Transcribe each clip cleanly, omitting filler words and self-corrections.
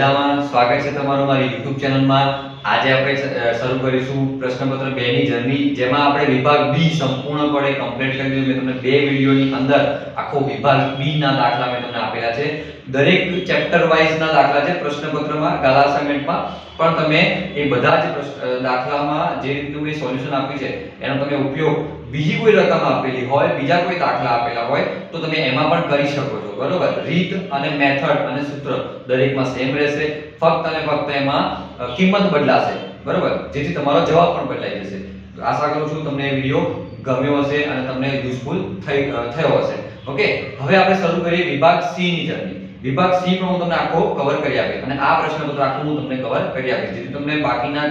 મજામાં સ્વાગત છે તમારું મારી YouTube ચેનલમાં। આજે આપણે શરૂ કરીશું પ્રશ્નપત્ર 2 ની જર્ની, જેમાં આપણે વિભાગ B સંપૂર્ણપણે કમ્પ્લીટ કરી દીધું। મેં તમને બે વિડિયોની અંદર આખો વિભાગ B ના દાખલા મેં તમને આપેલા છે। દરેક ચેપ્ટર વાઇઝ ના દાખલા છે પ્રશ્નપત્રમાં, ગાલા અસાઇનમેન્ટમાં, પણ તમે એ બધા જ દાખલામાં જે રીતનું મેં સોલ્યુશન આપ્યું છે એનો તમે ઉપયોગ બીજી કોઈ રકમ આપેલી હોય, બીજા કોઈ દાખલા આપેલા હોય તો તમે એમાં પણ કરી શકો છો, બરોબર। રીત અને મેથડ અને સૂત્ર દરેકમાં સેમ રહેશે, ફક્ત અને ફક્ત એમાં કિંમત બદલાશે, બરોબર, જેથી તમારો જવાબ પણ બદલાઈ જશે। તો આશા કરું છું તમને એ વિડિયો ગમ્યો હશે અને તમને યુઝફુલ થયો હશે। ઓકે, હવે આપણે શરૂ કરીએ વિભાગ C ની જર્ની। વિભાગ C માં હું તમને આખો કવર કરી આપીશ અને આ પ્રશ્નપત્ર આખું હું તમને કવર કરી આપીશ, જેથી તમને બાકીના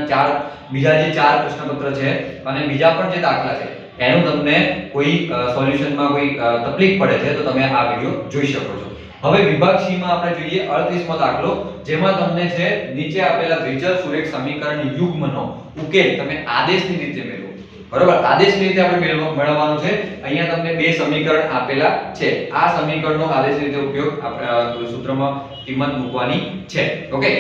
બીજા જે ચાર પ્રશ્નપત્ર છે અને બીજા પણ જે દાખલા છે એનું તમને કોઈ સોલ્યુશનમાં કોઈ તકલીફ પડે છે તો તમે આ વિડિયો જોઈ શકો છો। હવે વિભાગ C માં આપણે જોઈએ 38મો દાખલો, જેમાં તમને છે નીચે આપેલા દ્વિચલ સુરેખ સમીકરણ યુગ્મનો ઉકેલ તમે આદેશની રીતે મેળવો, બરોબર। આદેશની રીતે આપણે મેળવવાનું છે। અહીંયા તમને બે સમીકરણ આપેલા છે, આ સમીકરણનો આદેશની રીતે ઉપયોગ આપણે સૂત્રમાં કિંમત મૂકવાની છે। ઓકે,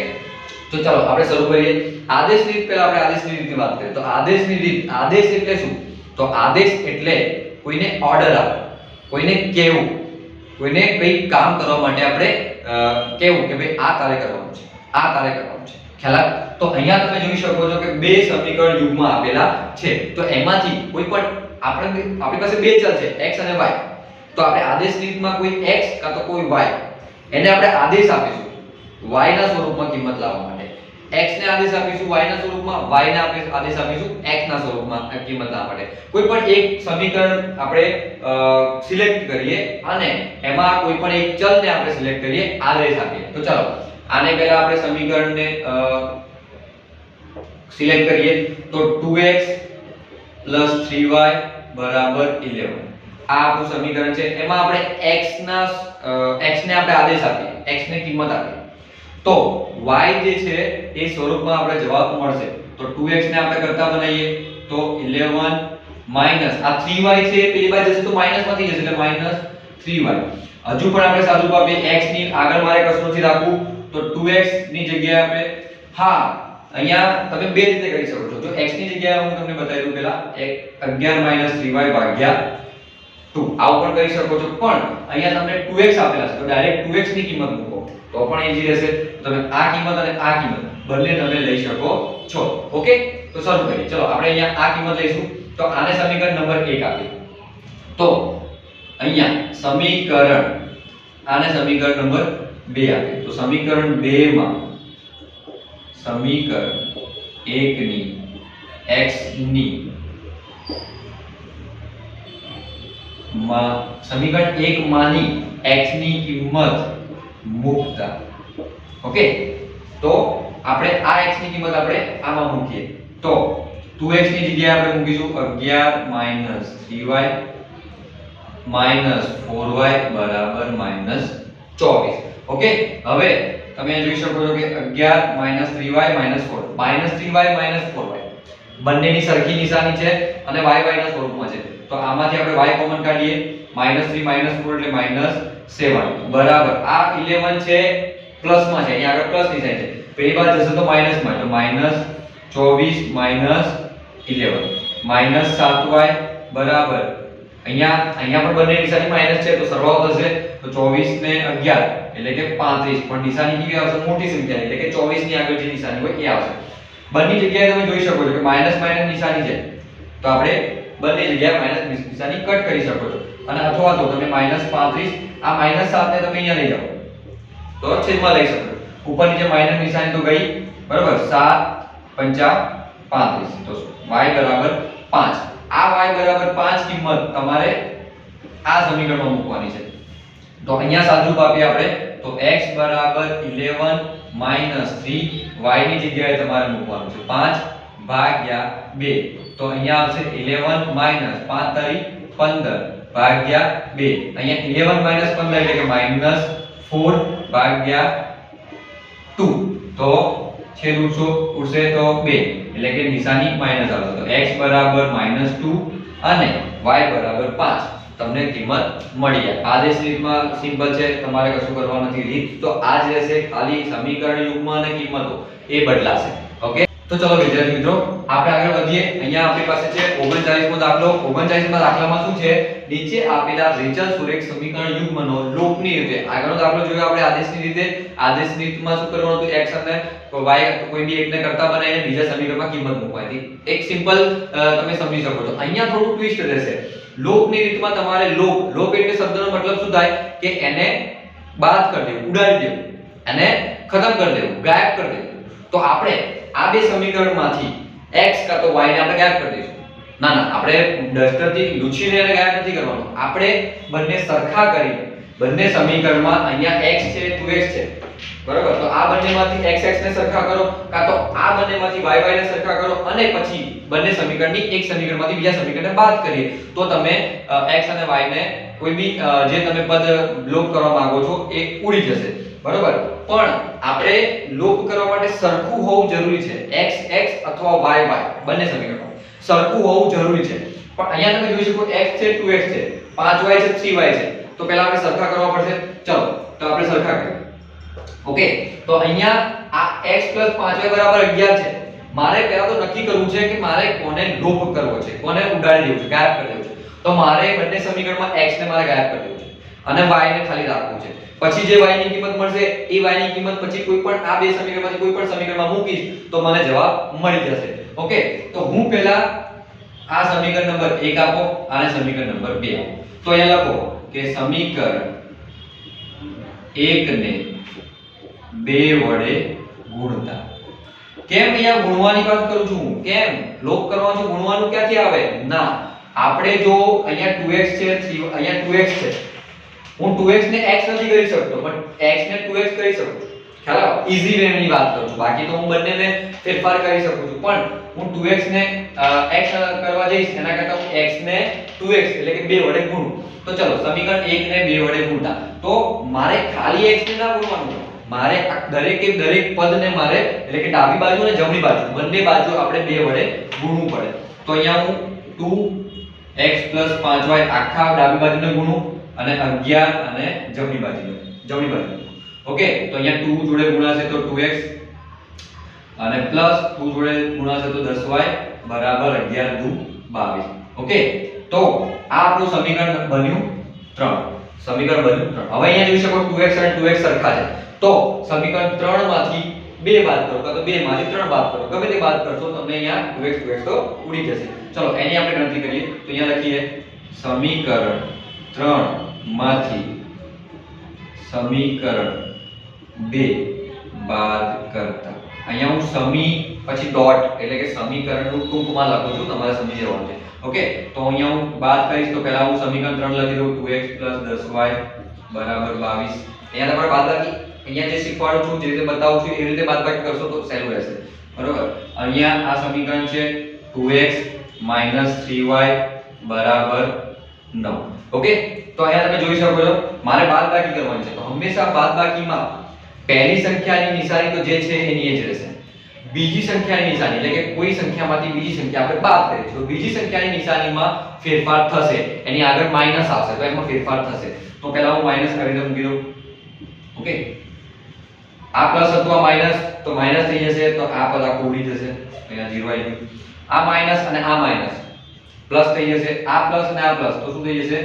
તો ચાલો આપણે શરૂ કરીએ। આદેશની રીત, પહેલા આપણે આદેશની રીતની વાત કરીએ તો આદેશની રીત, આદેશ એટલે શું? તો આદેશ એટલે કોઈને ઓર્ડર આપો, કોઈને કહેવું, કોઈને કંઈ કામ કરવા માટે આપણે કહેવું કે ભાઈ આ તારે કરવાનું છે, આ તારે કરવાનું છે, ખ્યાલ? તો અહીંયા તમે જોઈ શકો છો કે બે સમીકરણ યુગ્મ આપેલા છે, તો એમાંથી કોઈ પણ આપણી પાસે બે ચલ છે x અને y, તો આપણે આદેશની રીતમાં કોઈ x કાં તો કોઈ y, એને આપણે આદેશ આપીશું y ના સ્વરૂપમાં કિંમત લાવવા માટે, x ને આદેશ આપીશું y ના સ્વરૂપમાં, y ને આદેશ આપીશું x ના સ્વરૂપમાં કિંમત લાવવા માટે। કોઈ પણ એક સમીકરણ આપણે સિલેક્ટ કરીએ અને એમાં કોઈ પણ એક ચલને આપણે સિલેક્ટ કરીએ, આદેશ આપીએ। તો ચાલો આને પહેલા આપણે સમીકરણને સિલેક્ટ કરીએ તો 2x 3y 11 આ આપણું સમીકરણ છે। એમાં આપણે x ને આપણે આદેશ આપીએ, x ને કિંમત આપીએ, તો y જે છે એ સ્વરૂપમાં આપણે જવાબ મળશે। તો 2x ને આપણે કરતા બનાવીએ તો 11 માઈનસ આ 3y છે પેલી બાજુ જશે તો માઈનસ માંથી જશે એટલે માઈનસ 3y। હજુ પણ આપણે સાદું આપીએ, x ની આગળ મારે કશું નથી રાખવું તો 2x ની જગ્યાએ આપણે, હા અહીંયા તમે બે રીતે કરી શકો છો। જો x ની જગ્યાએ હું તમને બતાવી દઉં, પહેલા 11 3y ભાગ્યા 2 આવું પણ કરી શકો છો, પણ અહીંયા તમને 2x આપેલા છે તો ડાયરેક્ટ 2x ની કિંમત મૂકો તો પણ ઈઝી રહેશે। તમે આ કિંમત અને આ કિંમત બંને તમે લઈ શકો છો। ઓકે, તો શરૂ કરીએ। ચલો આપણે અહીંયા આ કિંમત લઈશું તો આને સમીકરણ નંબર 1 આપીએ, તો અહીંયા સમીકરણ આને સમીકરણ નંબર 2 આપીએ, તો સમીકરણ 2 માં સમીકરણ 1 ની x ની સમીકરણ 1 માંની x ની કિંમત મૂકતા, ઓકે, તો આપણે આ x ની કિંમત આપણે આમાં મૂકીએ તો 2x ની જગ્યાએ આપણે મૂકીશું 11 3y 4y બરાબર -24। ઓકે, હવે તમે જોઈ શકો છો કે 11 3y 4 3y 4y બંનેની સરખી નિશાની છે અને y ના સ્વરૂપમાં છે, તો આમાંથી આપણે y કોમન કાઢીએ, -3 -4 એટલે -7 બરાબર આ 11 છે પ્લસમાં છે, અહીંયા આગળ પ્લસ નિશાની છે, પેલી બાજુ જશે તો માઈનસમાં, તો -24 -11 -7y બરાબર અહીંયા પણ બંને નિશાની માઈનસ છે તો સરવાળો થશે તો 24 ને 11 એટલે કે 35, પણ નિશાની કેવી આવશે? મોટી સંખ્યા એટલે કે 24 ની આગળ જે નિશાની હોય એ આવશે। બંને જગ્યાએ તમે જોઈ શકો છો કે માઈનસ નિશાની છે તો આપણે બંને જગ્યાએ માઈનસ નિશાની કટ કરી શકો છો, અને અથવા તો તમે -35 આ -7 ને તમે અહીંયા લઈ જાઓ તો છેદમાં લઈ શકો છો, ઉપર નીચે માઈનસ નિશાની તો ગઈ, બરાબર, 7 5 35 તો y બરાબર 5। આ y બરાબર 5 કિંમત તમારે આ સમીકરણમાં મૂકવાની છે, તો અહીંયા સાદુરૂપ આપીએ આપણે તો x બરાબર 11 3 y ની જગ્યાએ તમારે મૂકવાનું છે 5 ભાગ્યા 2, તો અહીંયા આવશે 11 5 તારી 15 ભાગ્યા 2, અહીંયા 11 15 એટલે કે -4 ભાગ્યા 2, તો છેદ ઉડશે તો 2 એટલે કે નિશાની માઈનસ આવશે, તો x બરાબર -2 અને y બરાબર 5। તમને કિંમત મળી જાય. આદેશની રીતમાં સિમ્પલ છે, તમારે કશું કરવાનું નથી. રીત તો આ જ રહેશે, ખાલી સમીકરણ યુગ્મ અને કિંમતો એ બદલાશે. ઓકે, તો ચલો વિદ્યાર્થી મિત્રો આપણે આગળ વધીએ. અહીંયા આપણી પાસે છે 39મો દાખલો. 39મા દાખલામાં શું છે? નીચે આપેલા રેચલ સુરેખ સમીકરણ યુગ્મનો લોપની રીતે. આગળનો દાખલો જોયો આપણે આદેશની રીતે. આદેશની રીતમાં શું કરવાનું હતું? x અને y કોઈ બી એકને કરતા બનાવીને બીજા સમીકરણમાં કિંમત મૂકવાની. એક સિમ્પલ તમે સમજી શકો છો. અહીંયા થોડું ટ્વિસ્ટ રહેશે. લોપની રીતમાં તમારે લોપ એટલે શબ્દનો મતલબ શું થાય કે એને બાદ કરી દેવું, ઉડાડી દેવું, એને ખતમ કરી દેવું, ગાયબ કરી દેવું. તો આપણે આ બે સમીકરણમાંથી x કાં તો y ને આપણે ગાયબ કરી દઈશું. ના આપણે ડસ્ટરથી લૂછીને એને ગાયબ નથી કરવાનું. આપણે બંને સરખા કરીને બંને સમીકરણમાં અહીંયા x છે 2x છે, બરાબર? તો આ બંનેમાંથી x ને સરખા કરો, કાં તો આ બંનેમાંથી y ને સરખા કરો, અને પછી બંને સમીકરણની એક સમીકરણમાંથી બીજા સમીકરણને બાદ કરીએ તો તમે x અને y ને કોઈ બી જે તમે પદ લોપ કરવા માંગો છો એ ઉડી જશે, બરાબર? પણ આપણે લોપ કરવા માટે સરખું હોવું જરૂરી છે. x અથવા y બંને સમીકરણમાં સરખું હોવું જરૂરી છે. પણ અહીંયા તમે જોઈ શકો x છે 2x છે, 5y છે 3y છે. તો પહેલા આપણે સરખા કરવા પડશે. ચલો તો આપણે સરખા કરીએ. ઓકે, તો અહીંયા આ x 5y બરાબર 11 છે. મારે પહેલા તો નક્કી કરવું છે કે મારે કોને લોપ કરવો છે, કોને ઉડાડી દેવું છે, ગાયબ કરી દેવું છે. તો મારે બંને સમીકરણમાં x ને મારે ગાયબ કરી દેવું છે અને y ને ખાલી રાખવું છે. પછી જે y ની કિંમત મળશે એ y ની કિંમત પછી કોઈ પણ આ બે સમીકરણમાંથી કોઈ પણ સમીકરણમાં મૂકીશ તો મને જવાબ મળી જશે. ઓકે, તો હું પહેલા આ સમીકરણ નંબર 1 આપો અને સમીકરણ નંબર 2 આપો. તો અહીંયા લખો કે સમીકરણ 1 ને 2 વડે ગુણતા. કેમ અહીંયા ગુણવાની વાત કરું છું? કેમ લોપ કરવાનો છું? ગુણવાનું ક્યાંથી આવે? ના, આપણે જો અહીંયા 2x છે, અહીંયા 2x છે, હું 2x ને x નથી કરી શકતો, પણ x ને 2x કરી શકું છું. ખ્યાલ આવે? ઈઝી વે ની વાત કરું છું. બાકી તો હું બંનેને ફેરફાર કરી શકું છું, પણ હું 2x ને x કરવા જઈશ એના કરતા હું x ને 2x એટલે કે 2 વડે ગુણું. તો ચલો સમીકરણ 1 ને 2 વડે ગુણતા. તો મારે ખાલી x ને ના ગુણવાનું, મારે દરેક પદને મારે એટલે કે ડાબી બાજુ અને જમણી બાજુ બંને બાજુ આપણે 2 વડે ગુણવું પડે. તો અહીંયા હું 2x 5y આખા ડાબી બાજુને ગુણું અને 11 અને જમણી બાજુ. ઓકે, તો અહીંયા 2 જોડે ગુણાશે તો 2x અને પ્લસ 2 જોડે ગુણાશે તો 10y બરાબર 11 દુ 22. ઓકે, તો આ આપણું સમીકરણ બન્યું 3. હવે અહીંયા જોઈ શકો 2x અને 2x સરખા છે. તો સમીકરણ 3 માંથી 2 બાદ કરો કાં તો 2 માંથી 3 બાદ કરો, ગમે તે બાદ કરશો તમને અહીંયા 2x તો ઉડી જશે. ચલો એની આપણે ગણતરી કરીએ. તો અહીંયા લખીએ સમીકરણ 3 માંથી સમીકરણ 2 બાદ કરતા. અહીંયા હું સમી પછી ડોટ એટલે કે સમીકરણનું ટૂંકમાં લખું છું, તમારે સમજી જવાનું છે. ઓકે, તો અહીંયા હું બાદ કરીશ તો પહેલા હું સમીકરણ 3 લખી દઉં 2x 10y બરાબર 22. અહીંયા તમારે બાદબાકી અહીંયા જે શીખવાડું છું, જે રીતે બતાવું છું એ રીતે બાદબાકી કરશો તો સહેલું રહેશે, બરોબર? અહીંયા આ સમીકરણ છે 2x 3y બરાબર 9. ઓકે, તો અહીંયા તમે જોઈ શકો છો મારે બાદબાકી કરવાની છે. તો હંમેશા બાદબાકીમાં પહેલી સંખ્યાની નિશાની તો જે છે એની એ જ રહેશે. બીજી સંખ્યાની નિશાની એટલે કે કોઈ સંખ્યામાંથી બીજી સંખ્યા આપણે બાદ કરીએ તો બીજી સંખ્યાની નિશાનીમાં ફેરફાર થશે, એની આગળ માઈનસ આવશે તો એમાં ફેરફાર થશે. તો પહેલા હું માઈનસ કરી દઉં, મૂકી દઉં. ઓકે, આ પ્લસ હતું આ માઈનસ, તો માઈનસ થઈ જશે તો આ પદ આખું ઉડી જશે, અહીંયા 0 આવી ગયું. આ માઈનસ અને આ માઈનસ પ્લસ થઈ જશે, આ પ્લસ અને આ પ્લસ તો શું થઈ જશે?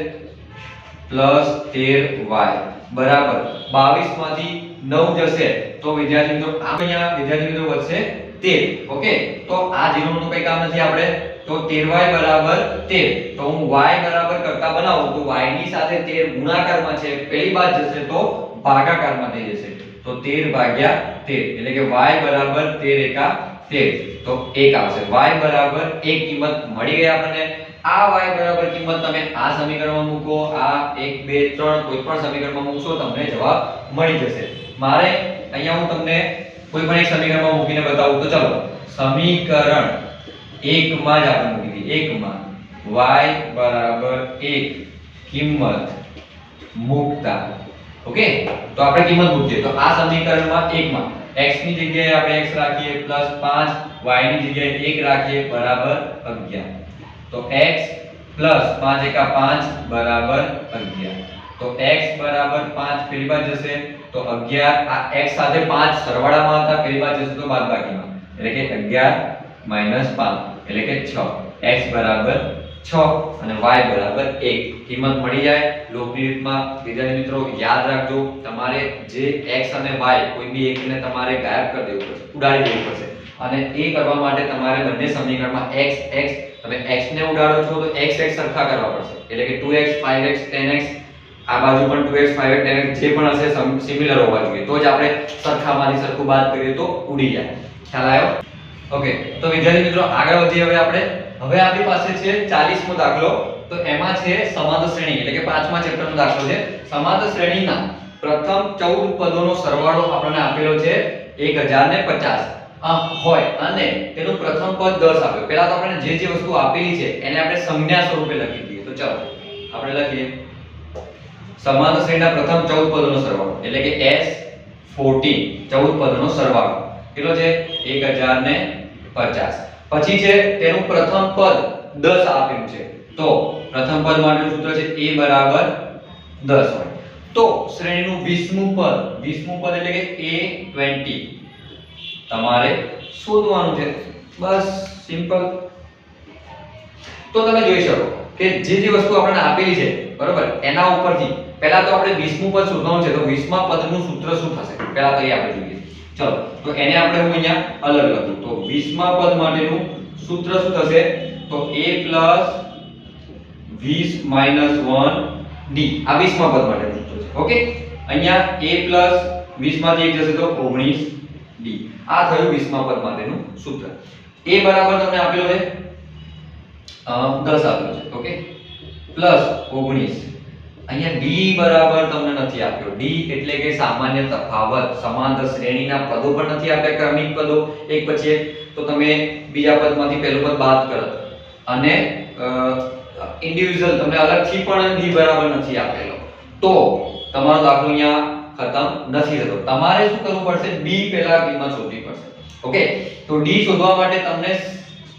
પ્લસ 13y બરાબર 22 માંથી 9 જશે તો વિદ્યાર્થી મિત્રો અહીંયા વિદ્યાર્થી મિત્રો વધશે 13. ઓકે, તો આ 0 નું કઈ કામ નથી આપણે, તો 13y બરાબર 13. તો હું y બરાબર કરતા બનાવું તો y ની સાથે 13 ગુણાકારમાં છે, પહેલી બાદ જશે તો ભાગાકારમાં થઈ જશે. તો 13 ભાગ્યા 13 એટલે કે y બરાબર 13 એકા 13 તો 1 આવશે. y બરાબર 1 કિંમત મળી ગઈ આપણને. આ y બરાબર કિંમત તમે આ સમીકરણમાં મૂકો, આ 1 2 3 કોઈ પણ સમીકરણમાં મૂકશો તમને જવાબ મળી જશે. મારે અહીંયા હું તમને કોઈ પણ એક સમીકરણમાં મૂકીને બતાવું. તો ચલો સમીકરણ 1 માં જ આપણે મૂકી દઈએ. 1 માં y બરાબર 1 કિંમત મૂકતા. ઓકે, તો આપણે કિંમત મૂકીએ તો આ સમીકરણમાં 1 માં x ની જગ્યાએ આપણે x રાખીએ +5 y ની જગ્યાએ 1 રાખીએ બરાબર 11. તો x પ્લસ 5 એકા 5 બરાબર 11. તો x બરાબર 5 પેલી બાજુ જશે તો 11. આ x સાથે 5 સરવાળામાં હતા, પેલી બાજુ જશે તો બાદબાકીમાં, એટલે કે 11 5 એટલે કે 6. x બરાબર 6 અને y બરાબર 1. કિંમત મળી જાય લોકની રીતમાં. વિદ્યાર્થી મિત્રો યાદ રાખજો, તમારે જે x અને y કોઈ બી એકને તમારે ગાયબ કરી દેવું પડશે, ઉડાડી દેવું પડશે. અને એ કરવા માટે તમારે બંને સમીકરણમાં x તમે x ને ઉડાડો છો તો x સરખા કરવા પડશે, એટલે કે 2x 5x 10x આ બાજુ પણ 2x 5x 10x જે પણ હશે સિમિલર હોવા જોઈએ, તો જ આપણે સરખામાંથી સરખું બાદ કરીએ તો ઉડી જાય. ખ્યાલ આવ્યો? ઓકે, તો વિદ્યાર્થી મિત્રો આગળ વધીએ હવે આપણી પાસે છે 40મો દાખલો. તો એમાં છે સમાંતર શ્રેણી, એટલે કે 5મા ચેપ્ટરનો દાખલો છે. સમાંતર શ્રેણીના પ્રથમ 14 પદોનો સરવાળો આપણને આપેલો છે 1050 હોય અને તેનું પ્રથમ પદ 10 આપ્યો. પહેલા તો આપણે જે વસ્તુ આપેલી છે એને આપણે સંજ્ઞા સ્વરૂપે લખી દઈએ. તો ચાલો આપણે લખીએ સમાંતર શ્રેણીના પ્રથમ 14 પદોનો સરવાળો, એટલે કે S14 14 પદોનો સરવાળો કેટલો છે 1050. પછી છે તેનું પ્રથમ પદ 10 આપેલું છે, તો પ્રથમ પદ માટેનું સૂત્ર છે a બરાબર 10 હોય. તો શ્રેણીનું 20મું પદ એટલે કે a20 તમારે શોધવાનું છે. બસ સિમ્પલ. તો તમે જોઈ શકો કે જે વસ્તુ આપણને આપેલી છે બરોબર, એના ઉપરથી પહેલા તો આપણે 20મું પદ શોધવાનું છે. તો 20મા પદનું સૂત્ર શું થશે પહેલા તો એ આપણે જોઈએ. ચલો તો એને આપણે હું અહીંયા અલગ લખું. તો 20મા પદ માટેનું સૂત્ર શું થશે? તો a + 20 - 1d. આ 20મા પદ માટેનું સૂત્ર છે. ઓકે, અહીંયા a + 20 માંથી 1 જશે તો 19d. આ થયું 20મા પદ માટેનું સૂત્ર. a બરાબર તમને આપેલો છે 10 આપેલો છે. Okay, plus 19. અહીંયા d બરાબર તમને નથી આપ્યો. d એટલે કે સામાન્ય તફાવત. સમાંતર શ્રેણીના પદો પણ નથી આપ્યા, ક્રમિક પદો એક પછી એક. તો તમે બીજા પદમાંથી પહેલું પદ બાદ કરો અને ઇન્ડિવિડ્યુઅલ તમને અલગથી પણ d બરાબર નથી આપેલો, તો તમારો દાખલો અહીંયા ખતમ નથી થતો. તમારે શું કરવું પડશે? d પહેલા કિંમત શોધવી પડશે. ઓકે, તો d શોધવા માટે તમને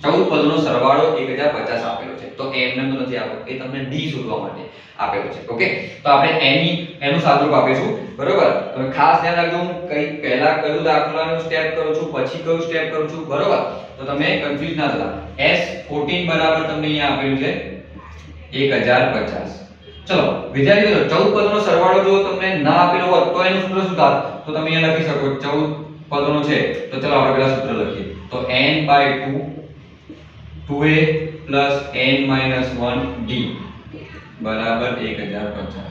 14 પદોનો સરવાળો 1050 આપેલો છે. તો એમને તો નથી આપેલો, એ તમને d શોધવા માટે આપેલો છે. ઓકે, તો આપણે એનું સાદુરૂપ આપીશું. બરોબર, તમે ખાસ ધ્યાન રાખજો, હું પહેલા કયું દાખલાનું સ્ટેપ કરું છું, પછી કયું સ્ટેપ કરું છું. બરોબર, તો તમે કન્ફ્યુઝ ના થતા. S14 બરાબર તમને અહીંયા આપેલું છે 1050. ચલો વિદ્યાર્થી મિત્રો 14 પદોનો સરવાળો જો તમને ના આપેલો હોત તો એનું સૂત્ર શું થાત? તો તમે અહીંયા લખી શકો 14 પદોનો છે. તો ચલો આપણે પહેલા સૂત્ર લખીએ. તો n/2 2a + n - 1d બરાબર 1050.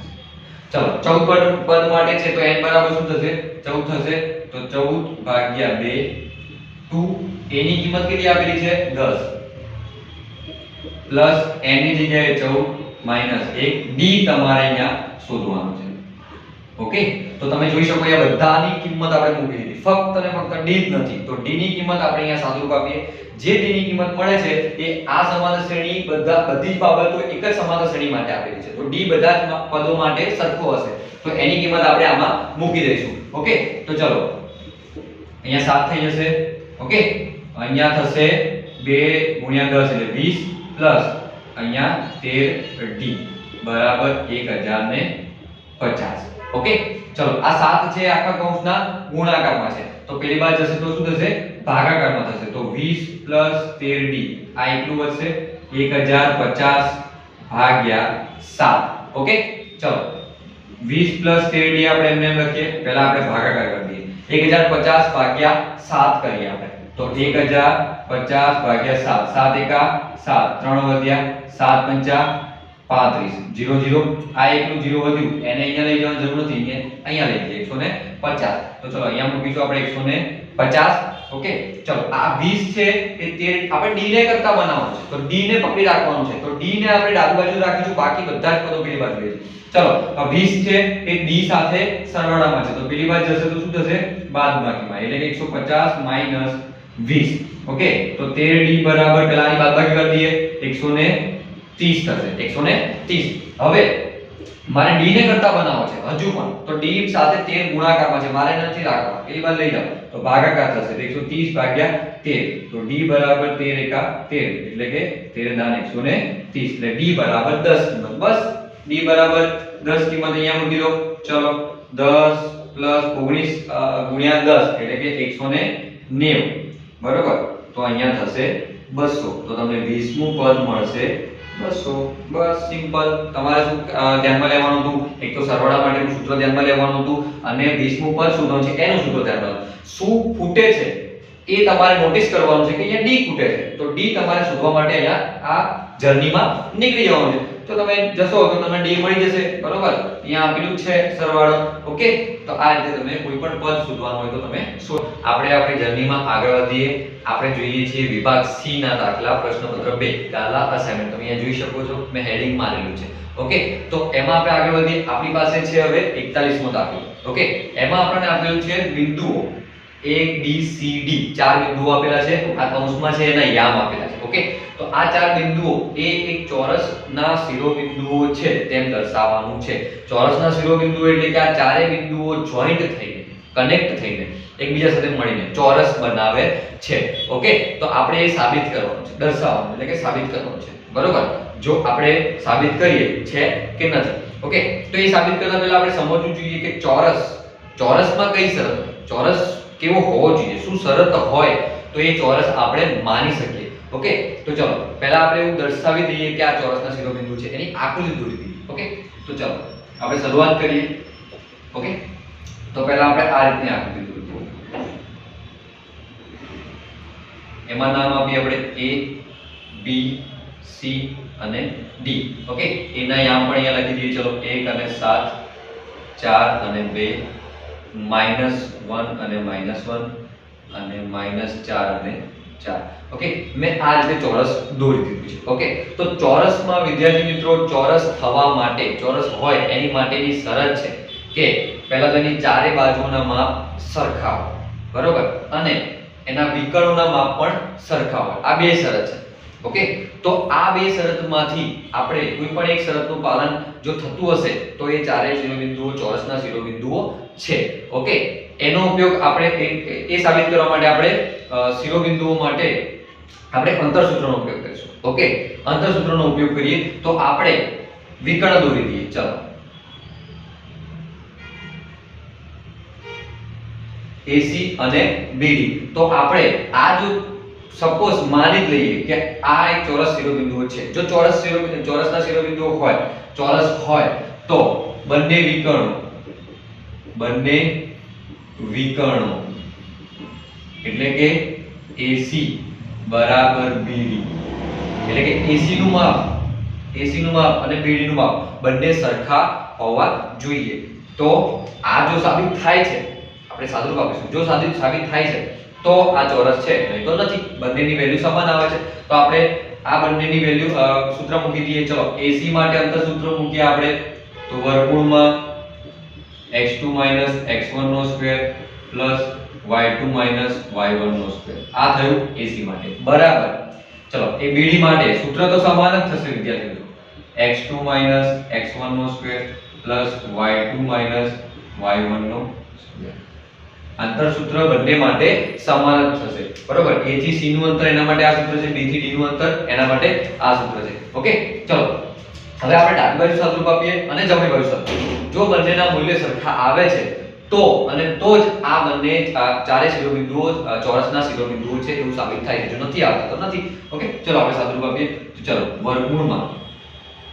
ચલો 14 પદ માટે છે તો n બરાબર શું થશે? 14 થશે. તો 14/2 2 a ની કિંમત કેટલી આપેલી છે? 10 પ્લસ n ની જગ્યાએ 14 - 1 d તમારે અહીંયા શોધવાનું છે. ઓકે, તો તમે જોઈ શકો અહીંયા બધાની કિંમત આપણે મૂકી દીધી, ફક્ત અને ફક્ત d જ નથી. તો d ની કિંમત આપણે અહીંયા સાદુરૂપ આપીએ. જે d ની કિંમત મળે છે એ આ સમાંતર શ્રેણી બધી જ બાબતો એક જ સમાંતર શ્રેણી માટે આપેલી છે. તો d બધા જ પદો માટે સરખો હશે, તો એની કિંમત આપણે આમાં મૂકી દઈશું. ઓકે, તો ચલો અહીંયા 7 થઈ જશે. ઓકે, અહીંયા થશે 2 × 10 એટલે 20 પ્લસ અહીંયા 13d બરાબર 1050. ઓકે, ચલો આ 7 છે આખા કૌંસના ગુણાકારમાં છે. તો પેલી બાજુ જશે તો શું થશે? ભાગાકારમાં થશે. તો 20 + 13d આ એટલું વધશે 1050/7. ઓકે, ચલો 20 + 13d આપણે એમને એમ લખીએ. પહેલા આપણે ભાગાકાર કરી દઈએ. 1050/7 કરીએ આપણે. તો 1050/7 7 એકા 7 3 વધ્યા 7 પંચા 35 0 0. આ એકનું 0 વધ્યું, એને અહીંયા લઈ જવાની જરૂર નથી, અહીંયા લઈ જઈએ 150. તો ચલો અહીંયા મૂકીશું આપણે 150. ઓકે, ચલો આ 20 છે એ 13 આપણે d ને કરતા બનાવવાનું છે. તો d ને પકડી રાખવાનું છે. તો d ને આપણે ડાબી બાજુ રાખીશું, બાકી બધા જ પદો પેલી બાજુ લઈશું. ચલો આ 20 છે એ d સાથે સરવાળામાં છે. તો પેલી બાજુ જશે તો શું થશે? બાદબાકીમાં, એટલે કે 150 - 20. ઓકે, તો 13d બરાબર પેલાની બાદબાકી કરી દઈએ 130 થશે. 130. હવે મારે d ને કરતા બનાવવો છે હજુ પણ. તો d સાથે 13 ગુણાકારમાં છે, મારે નથી રાખવા, પેલી બાજુ લઈ જાઓ. તો ભાગાકાર થશે તો 130 ભાગ્યા 13 તો d બરાબર 13 એકા 13 એટલે કે 13 દાન 130 એટલે d બરાબર 10 કિંમત બસ d બરાબર 10 કિંમત અહીંયા મૂકી દો ચલો 10 પ્લસ 19 ગુણ્યા 10 એટલે કે 190 બરોબર તો અહીંયા થશે 200 તો તમને 20મું પદ મળશે 200 બસ સિમ્પલ તમારે શું ધ્યાનમાં લેવાનું હતું એક તો સરવાળા માટેનું સૂત્ર ધ્યાનમાં લેવાનું હતું અને 20મું પદ શોધવાનું છે એનું સૂત્ર ધ્યાનમાં શું ખૂટે છે એ તમારે નોટિસ કરવાનું છે કે અહીંયા d ખૂટે છે તો d તમારે શોધવા માટે અહીંયા આ જર્નીમાં નીકળી જવાનું છે તો તમે જશો તો તમને d મળી જશે બરોબર અહીંયા આપેલું છે સરવાળો ઓકે તો આ રીતે તમે કોઈ પણ પદ શોધવાનું હોય તો તમે આપણે આપણી જર્નીમાં આગળ વધીએ આપણે જોઈએ છીએ વિભાગ C ના દાખલા પ્રશ્નપત્ર 2 કાલા અસાઇનમેન્ટ તમે અહીંયા જોઈ શકો છો મેં હેડિંગ મારેલું છે ઓકે તો એમાં આપણે આગળ વધીએ આપણી પાસે છે હવે 41મો દાખલો ઓકે એમાં આપણને આપેલું છે બિંદુઓ A B C D ચાર બિંદુઓ આપેલા છે આ કૌંસમાં છે એના યામ આપેલા છે ઓકે તો આ ચાર બિંદુઓ એ એક ચોરસના શિરોબિંદુઓ છે તેમ દર્શાવવાનું છે ચોરસના શિરોબિંદુઓ એટલે કે આ ચારે બિંદુઓ જોઈન્ટ થઈને કનેક્ટ થઈને એકબીજા સાથે મળીને ચોરસ બનાવે છે ઓકે તો આપણે એ સાબિત કરવાનું છે દર્શાવવાનું એટલે કે સાબિત કરવાનું છે બરોબર જો આપણે સાબિત કરીએ છે કે નથી ઓકે તો એ સાબિત કરતા પહેલા આપણે સમજવું જોઈએ કે ચોરસમાં કઈ શરત ચોરસ કેવો હોવો જોઈએ શું શરત હોય તો એ ચોરસ આપણે માની શકીએ ઓકે તો ચલો પહેલા આપણે એવું દર્શાવી દઈએ કે આ ચોરસના શિરોબિંદુ છે એની આકૃતિ દોરી દઈએ ઓકે તો ચલો આપણે શરૂઆત કરીએ ઓકે તો પહેલા આપણે આ રીતની આકૃતિ દોરીએ એમાં નામ આપીએ આપણે A B C અને D ઓકે એના યામ પણ અહીંયા લખી દઈએ ચલો 1 અને 7 4 અને 2 -1 અને -1 અને -4 અને 4 ઓકે મેં આ રીતે ચોરસ દોરી દીધું છે ઓકે તો ચોરસમાં વિદ્યાર્થી મિત્રો ચોરસ થવા માટે ચોરસ હોય એની માટેની શરત છે કે પહેલા તો એની ચારે બાજુઓના માપ સરખા હોય બરોબર અને એના વિકર્ણોના માપ પણ સરખા હોય આ બે શરત છે ઓકે તો આ બે શરતમાંથી આપણે કોઈ પણ એક શરતનું પાલન જો થતું હશે તો એ ચારેય શિરોબિંદુઓ ચોરસના શિરોબિંદુઓ છે ઓકે એનો ઉપયોગ આપણે એ સાબિત કરવા માટે આપણે શિરોબિંદુઓ માટે આપણે અંતરસૂત્રનો ઉપયોગ કરીશું ઓકે અંતરસૂત્રનો ઉપયોગ કરીએ તો આપણે વિકર્ણ દોરી દઈએ ચલો AC અને BD તો આપણે આ જો સપોઝ માની લઈએ કે આ એક ચોરસ શિરોબિંદુઓ છે જો ચોરસના શિરોબિંદુઓ હોય ચોરસ હોય તો બંને વિકર્ણો એટલે કે AC બરાબર BD એટલે કે AC નું માપ અને BD નું માપ બંને સરખા હોવા જોઈએ તો આ જો સાબિત થાય છે આપણે સાદુરૂપ આપીશું જો સાબિત થાય છે તો આ ચોરસ છે નહીં તો નથી બંનેની વેલ્યુ સમાન આવે છે તો આપણે આ બંનેની વેલ્યુ સૂત્ર મૂકી દઈએ ચલો AC માટે અંતર સૂત્ર મૂકીએ આપણે તો વર્ગમૂળમાં x2 - x1 નો સ્ક્વેર પ્લસ y2 - y1 નો સ્ક્વેર આ થયું AC માટે બરાબર ચલો એ BD માટે સૂત્ર તો સમાન જ થશે વિદ્યાર્થી મિત્રો x2 - x1 નો સ્ક્વેર પ્લસ y2 - y1 નો સ્ક્વેર અંતર સૂત્ર બંને માટે સમાન જ થશે બરોબર A થી C નું અંતર એના માટે આ સૂત્ર છે B થી D નું અંતર એના માટે આ સૂત્ર છે ઓકે ચલો હવે આપણે ડાબી બાજુ સાદુરૂપ આપીએ અને જમણી બાજુ સાદુરૂપ જો બંનેના મૂલ્ય સરખા આવે છે તો જ આ બંને ચારે શિરોબિંદુઓ ચોરસના શિરોબિંદુઓ છે એવું સાબિત થાય છે જો નથી આવતા તો નથી ઓકે ચલો આપણે સાદુરૂપ આપીએ તો ચલો વર્ગમૂળમાં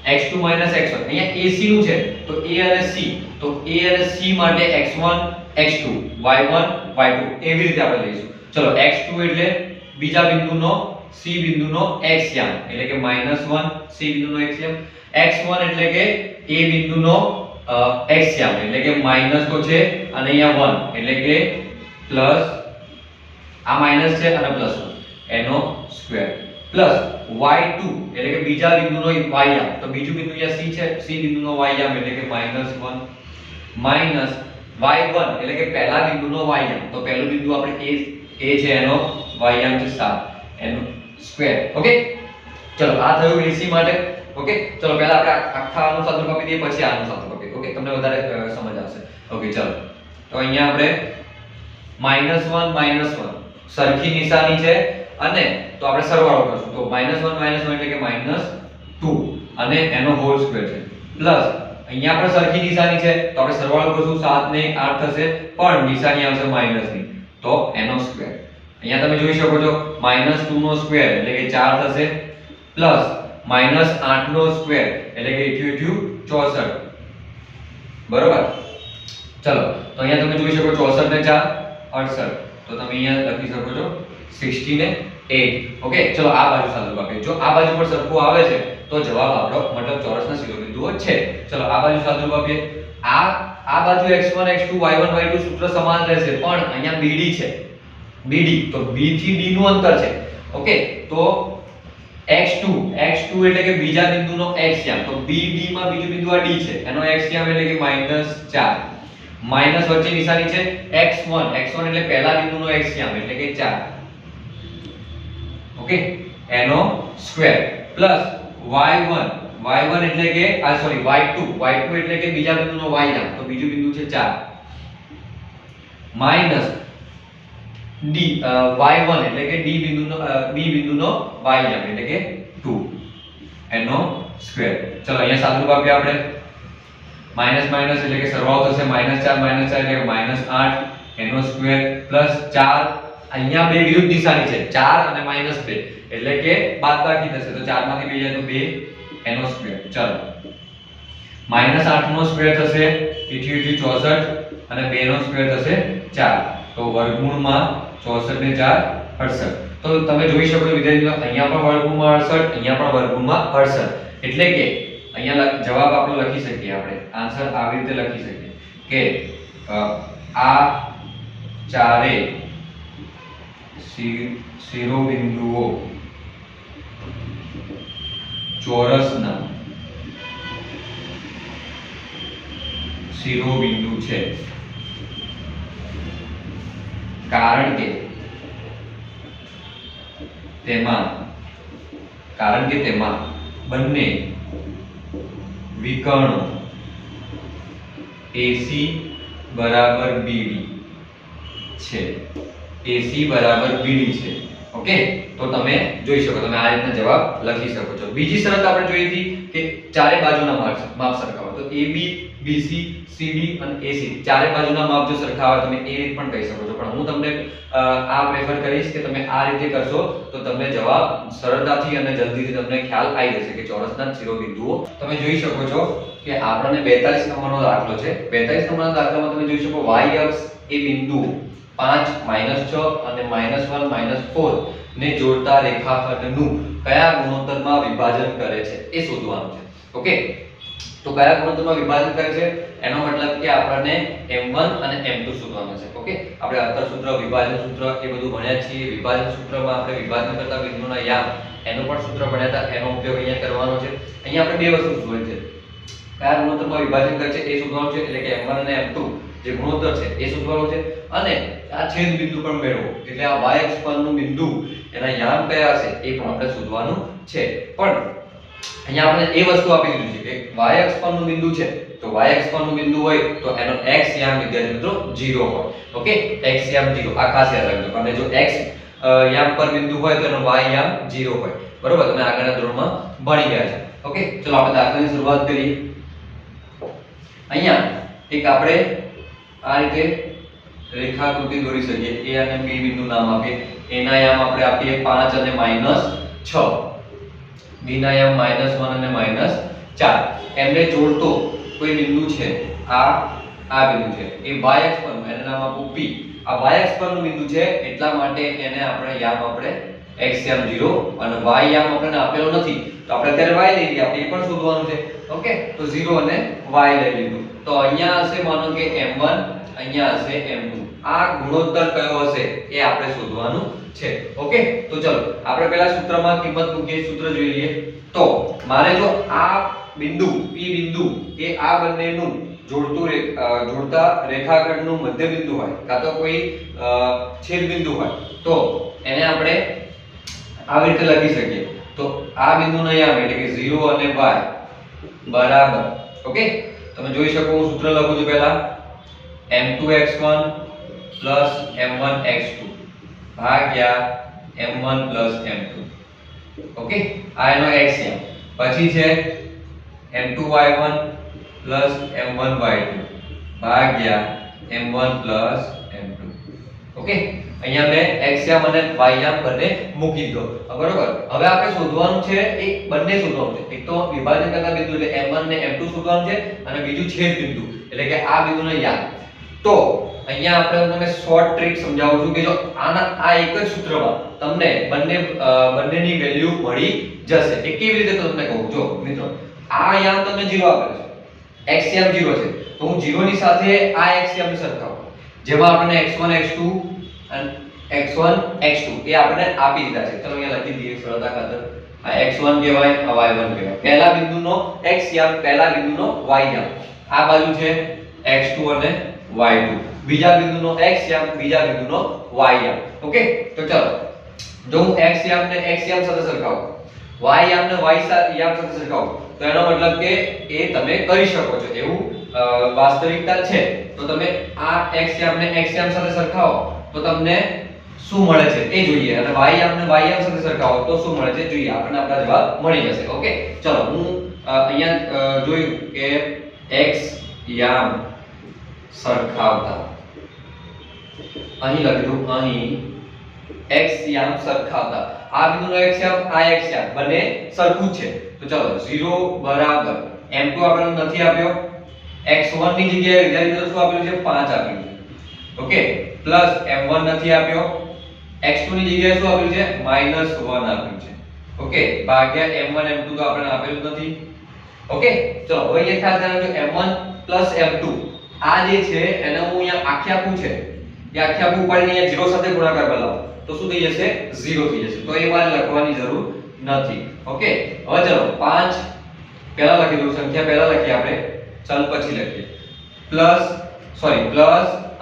x2 - x1 અહીંયા AC નું છે તો A અને C તો A અને C માટે x1 x2 y1 y2 એવી રીતે આપણે લઈશું ચલો x2 એટલે બીજા બિંદુનો C બિંદુનો x યામ એટલે કે -1 C બિંદુનો x યામ x1 એટલે કે A બિંદુનો x યામ એટલે કે માઈનસ તો છે અને અહીંયા 1 એટલે કે પ્લસ આ માઈનસ છે અને પ્લસ 1 એનો સ્ક્વેર પ્લસ y2 એટલે કે બીજા બિંદુનો y યામ તો બીજું બિંદુ અહીંયા C છે C બિંદુનો y યામ એટલે કે -1 માઈનસ y1 એટલે કે પહેલા બિંદુનો y યામ તો પહેલું બિંદુ આપણે a છે એનો y યામ છે 7 એનો સ્ક્વેર ઓકે ચલો આ થયું AC માટે ઓકે ચલો પહેલા આપણે આખા આનું સાદુરૂપ આપી દઈએ પછી આનું સાદુરૂપ આપીએ ઓકે તમને વધારે સમજ આવશે ઓકે ચલો તો અહીંયા આપણે -1 સરખી નિશાની છે અને તો આપણે સરવાળો કરશું તો -1 એટલે કે -2 અને એનો હોલ સ્ક્વેર છે પ્લસ અહીંયા પણ સરખી નિશાની છે તો આપણે સરવાળો કરશું 7 ને 8 થશે પણ નિશાની આવશે માઈનસ ની તો એનો સ્ક્વેર અહીંયા તમે જોઈ શકો છો -2 નો સ્ક્વેર એટલે કે 4 થશે પ્લસ -8 નો સ્ક્વેર એટલે કે 64 બરોબર ચલો તો અહીંયા તમે જોઈ શકો 64 ને 4 68 તો તમે અહીંયા લખી શકો છો 60 ને 8 ઓકે ચલો આ બાજુ સાદું આપીએ જો આ બાજુ પર સરખું આવે છે તો જવાબ આપણો મતલબ ચોરસના શિરોબિંદુઓ છે ચલો આ બાજુ સાદું આપીએ આ બાજુ x1 x2 y1 y2 સૂત્ર સમાન રહેશે પણ અહીંયા BD છે BD તો B થી D નું અંતર છે ઓકે તો x2 એટલે કે બીજા બિંદુનો x યામ તો BD માં બીજું બિંદુ આ D છે એનો x યામ એટલે કે -4 માઈનસ વચ્ચે નિશાની છે x1 એટલે પહેલા બિંદુનો x યામ એટલે કે 4 ઓકે એનો સ્ક્વેર પ્લસ y1 એટલે કે y2 એટલે કે બીજા બિંદુનો y યામ તો બીજું બિંદુ છે 4 માઈનસ d y1 એટલે કે b બિંદુનો y યામ એટલે કે 2 એનો સ્ક્વેર ચલો અહીંયા સાદુરૂપ આપીએ આપણે માઈનસ એટલે કે સરવાળો થશે -4 એટલે કે -8 એનો સ્ક્વેર પ્લસ 4 અહીંયા બે વિરુદ્ધ નિશાની છે 4 અને -2 એટલે કે બાદબાકી થશે તો 4 માંથી 2 જાય તો 2 એનો સ્ક્વેર ચલો -8 નો સ્ક્વેર થશે 64 અને 2 નો સ્ક્વેર થશે 4 તો વર્ગમૂળમાં 64 ને 4 68 તો તમે જોઈ શકો છો વિદ્યાર્થીઓ અહીંયા પણ વર્ગમૂળમાં 68 અહીંયા પણ વર્ગમૂળમાં 68 એટલે કે અહીંયા જવાબ આપણો લખી શકીએ આપણે આન્સર આવી રીતે લખી શકીએ કે આ ચારે શિરોબિંદુઓ ચોરસના શિરોબિંદુ છે કારણ કે તેમાં બંને વિકર્ણો AC બરાબર BD છે ઓકે તો તમે જોઈ શકો તમે આ રીતના જવાબ લખી શકો છો બીજી શરત આપણે જોઈ હતી કે ચારે બાજુના માપ સરખા હોય તો AB BC CD અને AC ચારે બાજુના માપ જો સરખા હોય તમે એ રીત પણ કહી શકો છો પણ હું તમને આ પ્રેફર કરીશ કે તમે આ રીતે કરશો તો તમને જવાબ સરળતાથી અને જલ્દીથી તમને ખ્યાલ આવી જશે કે ચોરસના શિરોબિંદુઓ તમે જોઈ શકો છો કે આપણને 42 નંબરનો દાખલો છે 42 નંબરના દાખલામાં તમે જોઈ શકો y અક્ષ એ બિંદુ 5 -6 અને -1 -4 ને જોડતા રેખાખંડનું કયા ગુણોત્તરમાં વિભાજન કરે છે એ શોધવાનું છે ઓકે તો કયા ગુણોત્તરમાં વિભાજન કરે છે એનો મતલબ કે આપણને m1 અને m2 શોધવાનું છે ઓકે આપણે અંતર સૂત્ર વિભાજન સૂત્ર એ બધું ભણ્યા છીએ વિભાજન સૂત્રમાં આપણે વિભાજન કરતા બિંદુના યામ એનું પણ સૂત્ર ભણ્યા હતા એનો ઉપયોગ અહીંયા કરવાનો છે અહીંયા આપણે બે વસ્તુ જોઈ છે કયા ગુણોત્તરમાં વિભાજન કરે છે એ શોધવાનું છે એટલે કે m1 અને m2 જે ગુણોત્તર છે એ શોધવાનું છે અને આ છેદ બિંદુ પણ મેળવો એટલે આ y અક્ષ પરનું બિંદુ એના યામ કયા હશે એ પણ આપણે શોધવાનું છે પણ અહીંયા આપણે એ વસ્તુ આપી દીધી છે કે y અક્ષ પરનું બિંદુ છે તો y અક્ષ પરનું બિંદુ હોય તો એનો x યામ વિદ્યાર્થી મિત્રો 0 હોય ઓકે x યામ 0 આ ખાસ યાદ રાખજો અને જો x યામ પર બિંદુ હોય તો એનો y યામ 0 હોય બરોબર તમે આગળના ધોરણમાં ભણી ગયા છો ઓકે ચલો આપણે દાખલાની શરૂઆત કરીએ અહીંયા એક આપણે આ રીતે રેખાકૃતિ દોરી શકીએ a અને b બિંદુ નામ આપીએ a ના યામ આપણે આપીએ 5 અને -6 b ના યામ -1 અને -4 એમને જોડતો કોઈ બિંદુ છે આ બિંદુ છે એ y અક્ષ પરનું એનું નામ આપું p આ y અક્ષ પરનું બિંદુ છે એટલા માટે એને આપણે યામ આપણે x યામ 0 અને y યામ આપણને આપેલો નથી તો આપણે અત્યારે y લઈ લઈએ આપણે એ પણ શોધવાનું છે ઓકે તો 0 અને y લઈ લીધું તો અહીંયા હશે માનો કે m1 અહીંયા હશે m2 આ ગુણોત્તર કયો હશે એ આપણે શોધવાનું છે ઓકે તો ચલો આપણે પહેલા સૂત્રમાં કિંમત મૂકીએ સૂત્ર જોઈ લઈએ તો મારે જો આ બિંદુ p બિંદુ એ આ બંનેનું જોડતા રેખાખંડનું મધ્ય બિંદુ હોય કાં તો કોઈ છેદ બિંદુ હોય તો એને આપણે આવી રીતે લખી શકીએ તો આ બિંદુના યામ એટલે કે 0 અને y બરાબર ઓકે તમે જોઈ શકો હું સૂત્ર લખું છું પહેલા m2x1 પ્લસ m1 x2 ભાગ્યા m1 પ્લસ m2. ઓકે, આ એનો એક્સિયમ. પછી છે m2 y1 plus m1 y2 ભાગ્યા m1 પ્લસ m2. ઓકે, અહીંયા મેં એક્સિયમ અને વાયમ બંને મૂકી દો. બરોબર. હવે આપણે શોધવાનું છે એ બંને શોધવાનું છે. એક તો વિભાજન કરતા બિંદુ એટલે m1 ને m2 શોધવાનું છે અને બીજું છેદ બિંદુ એટલે કે આ બિંદુને યાદ. તો અહીંયા આપણે તમને શોર્ટ ટ્રીક સમજાવું છું કે જો આ એક જ સૂત્રમાં તમને બંનેની વેલ્યુ મળી જશે. એ કેવી રીતે તમને કહું. જો મિત્રો, આ યામ તમને 0 આપેલ છે, એક્સિયમ 0 છે, તો હું 0 ની સાથે આ એક્સિયમ સરખાવું જેમાં આપણને x1 x2 અને x1 x2 એ આપણે આપી દીધા છે. ચલો અહીંયા લખી દઈએ સરળતા ખાતર. આ x1 કહેવાય, આ y1 કહેવાય. પહેલા બિંદુનો x યામ, પહેલા બિંદુનો y યામ. આ બાજુ છે x2 અને y2. બીજા બિંદુનો x યામ, બીજા બિંદુનો y યામ. ઓકે, તો ચલો જો હું x યામ ને x યામ સાથે સરખાવું, y યામ ને y યામ સાથે સરખાવું, તો એનો મતલબ કે એ તમે કરી શકો છો એવું વાસ્તવિકતા છે. તો તમે આ x યામ ને x યામ સાથે સરખાવો તો તમને શું મળે છે એ જોઈએ, અને y યામ ને y યામ સાથે સરખાવો તો શું મળે છે જોઈએ. આપણને આપણા જવાબ મળી જશે. ઓકે, ચલો હું અહીંયા જોયું કે x યામ સરખાવતા અહીં લખી દઉં, અહીં x યામ સરખાવતા આ બિંદુનો x યામ, આ x યામ બંને સરખું જ છે. તો ચલો 0 બરાબર m2 આપણને નથી આપ્યો, x1 ની જગ્યાએ વિદ્યાર્થીઓ શું આપેલું છે 5 આપ્યું છે. ઓકે, પ્લસ m1 નથી આપ્યો, x2 ની જગ્યાએ શું આપ્યું છે -1 આપ્યું છે. ઓકે, ભાગ્યા m1 m2 તો આપણને આપેલું નથી. ઓકે, ચલો હવે એ ખાસ ધ્યાન રાખજો, m1 m2 આ જે છે એને હું અહીંયા આખી આખું છે એ આખી આખું ઉપાડીને અહીંયા 0 સાથે ગુણાકાર બનાવો તો શું થઈ જશે 0 થઈ જશે. તો એ મારે લખવાની જરૂર નથી. ઓકે, હવે ચલો 5 પહેલા લખી દઉં, સંખ્યા પહેલા લખીએ આપણે, ચલ પછી લખીએ. પ્લસ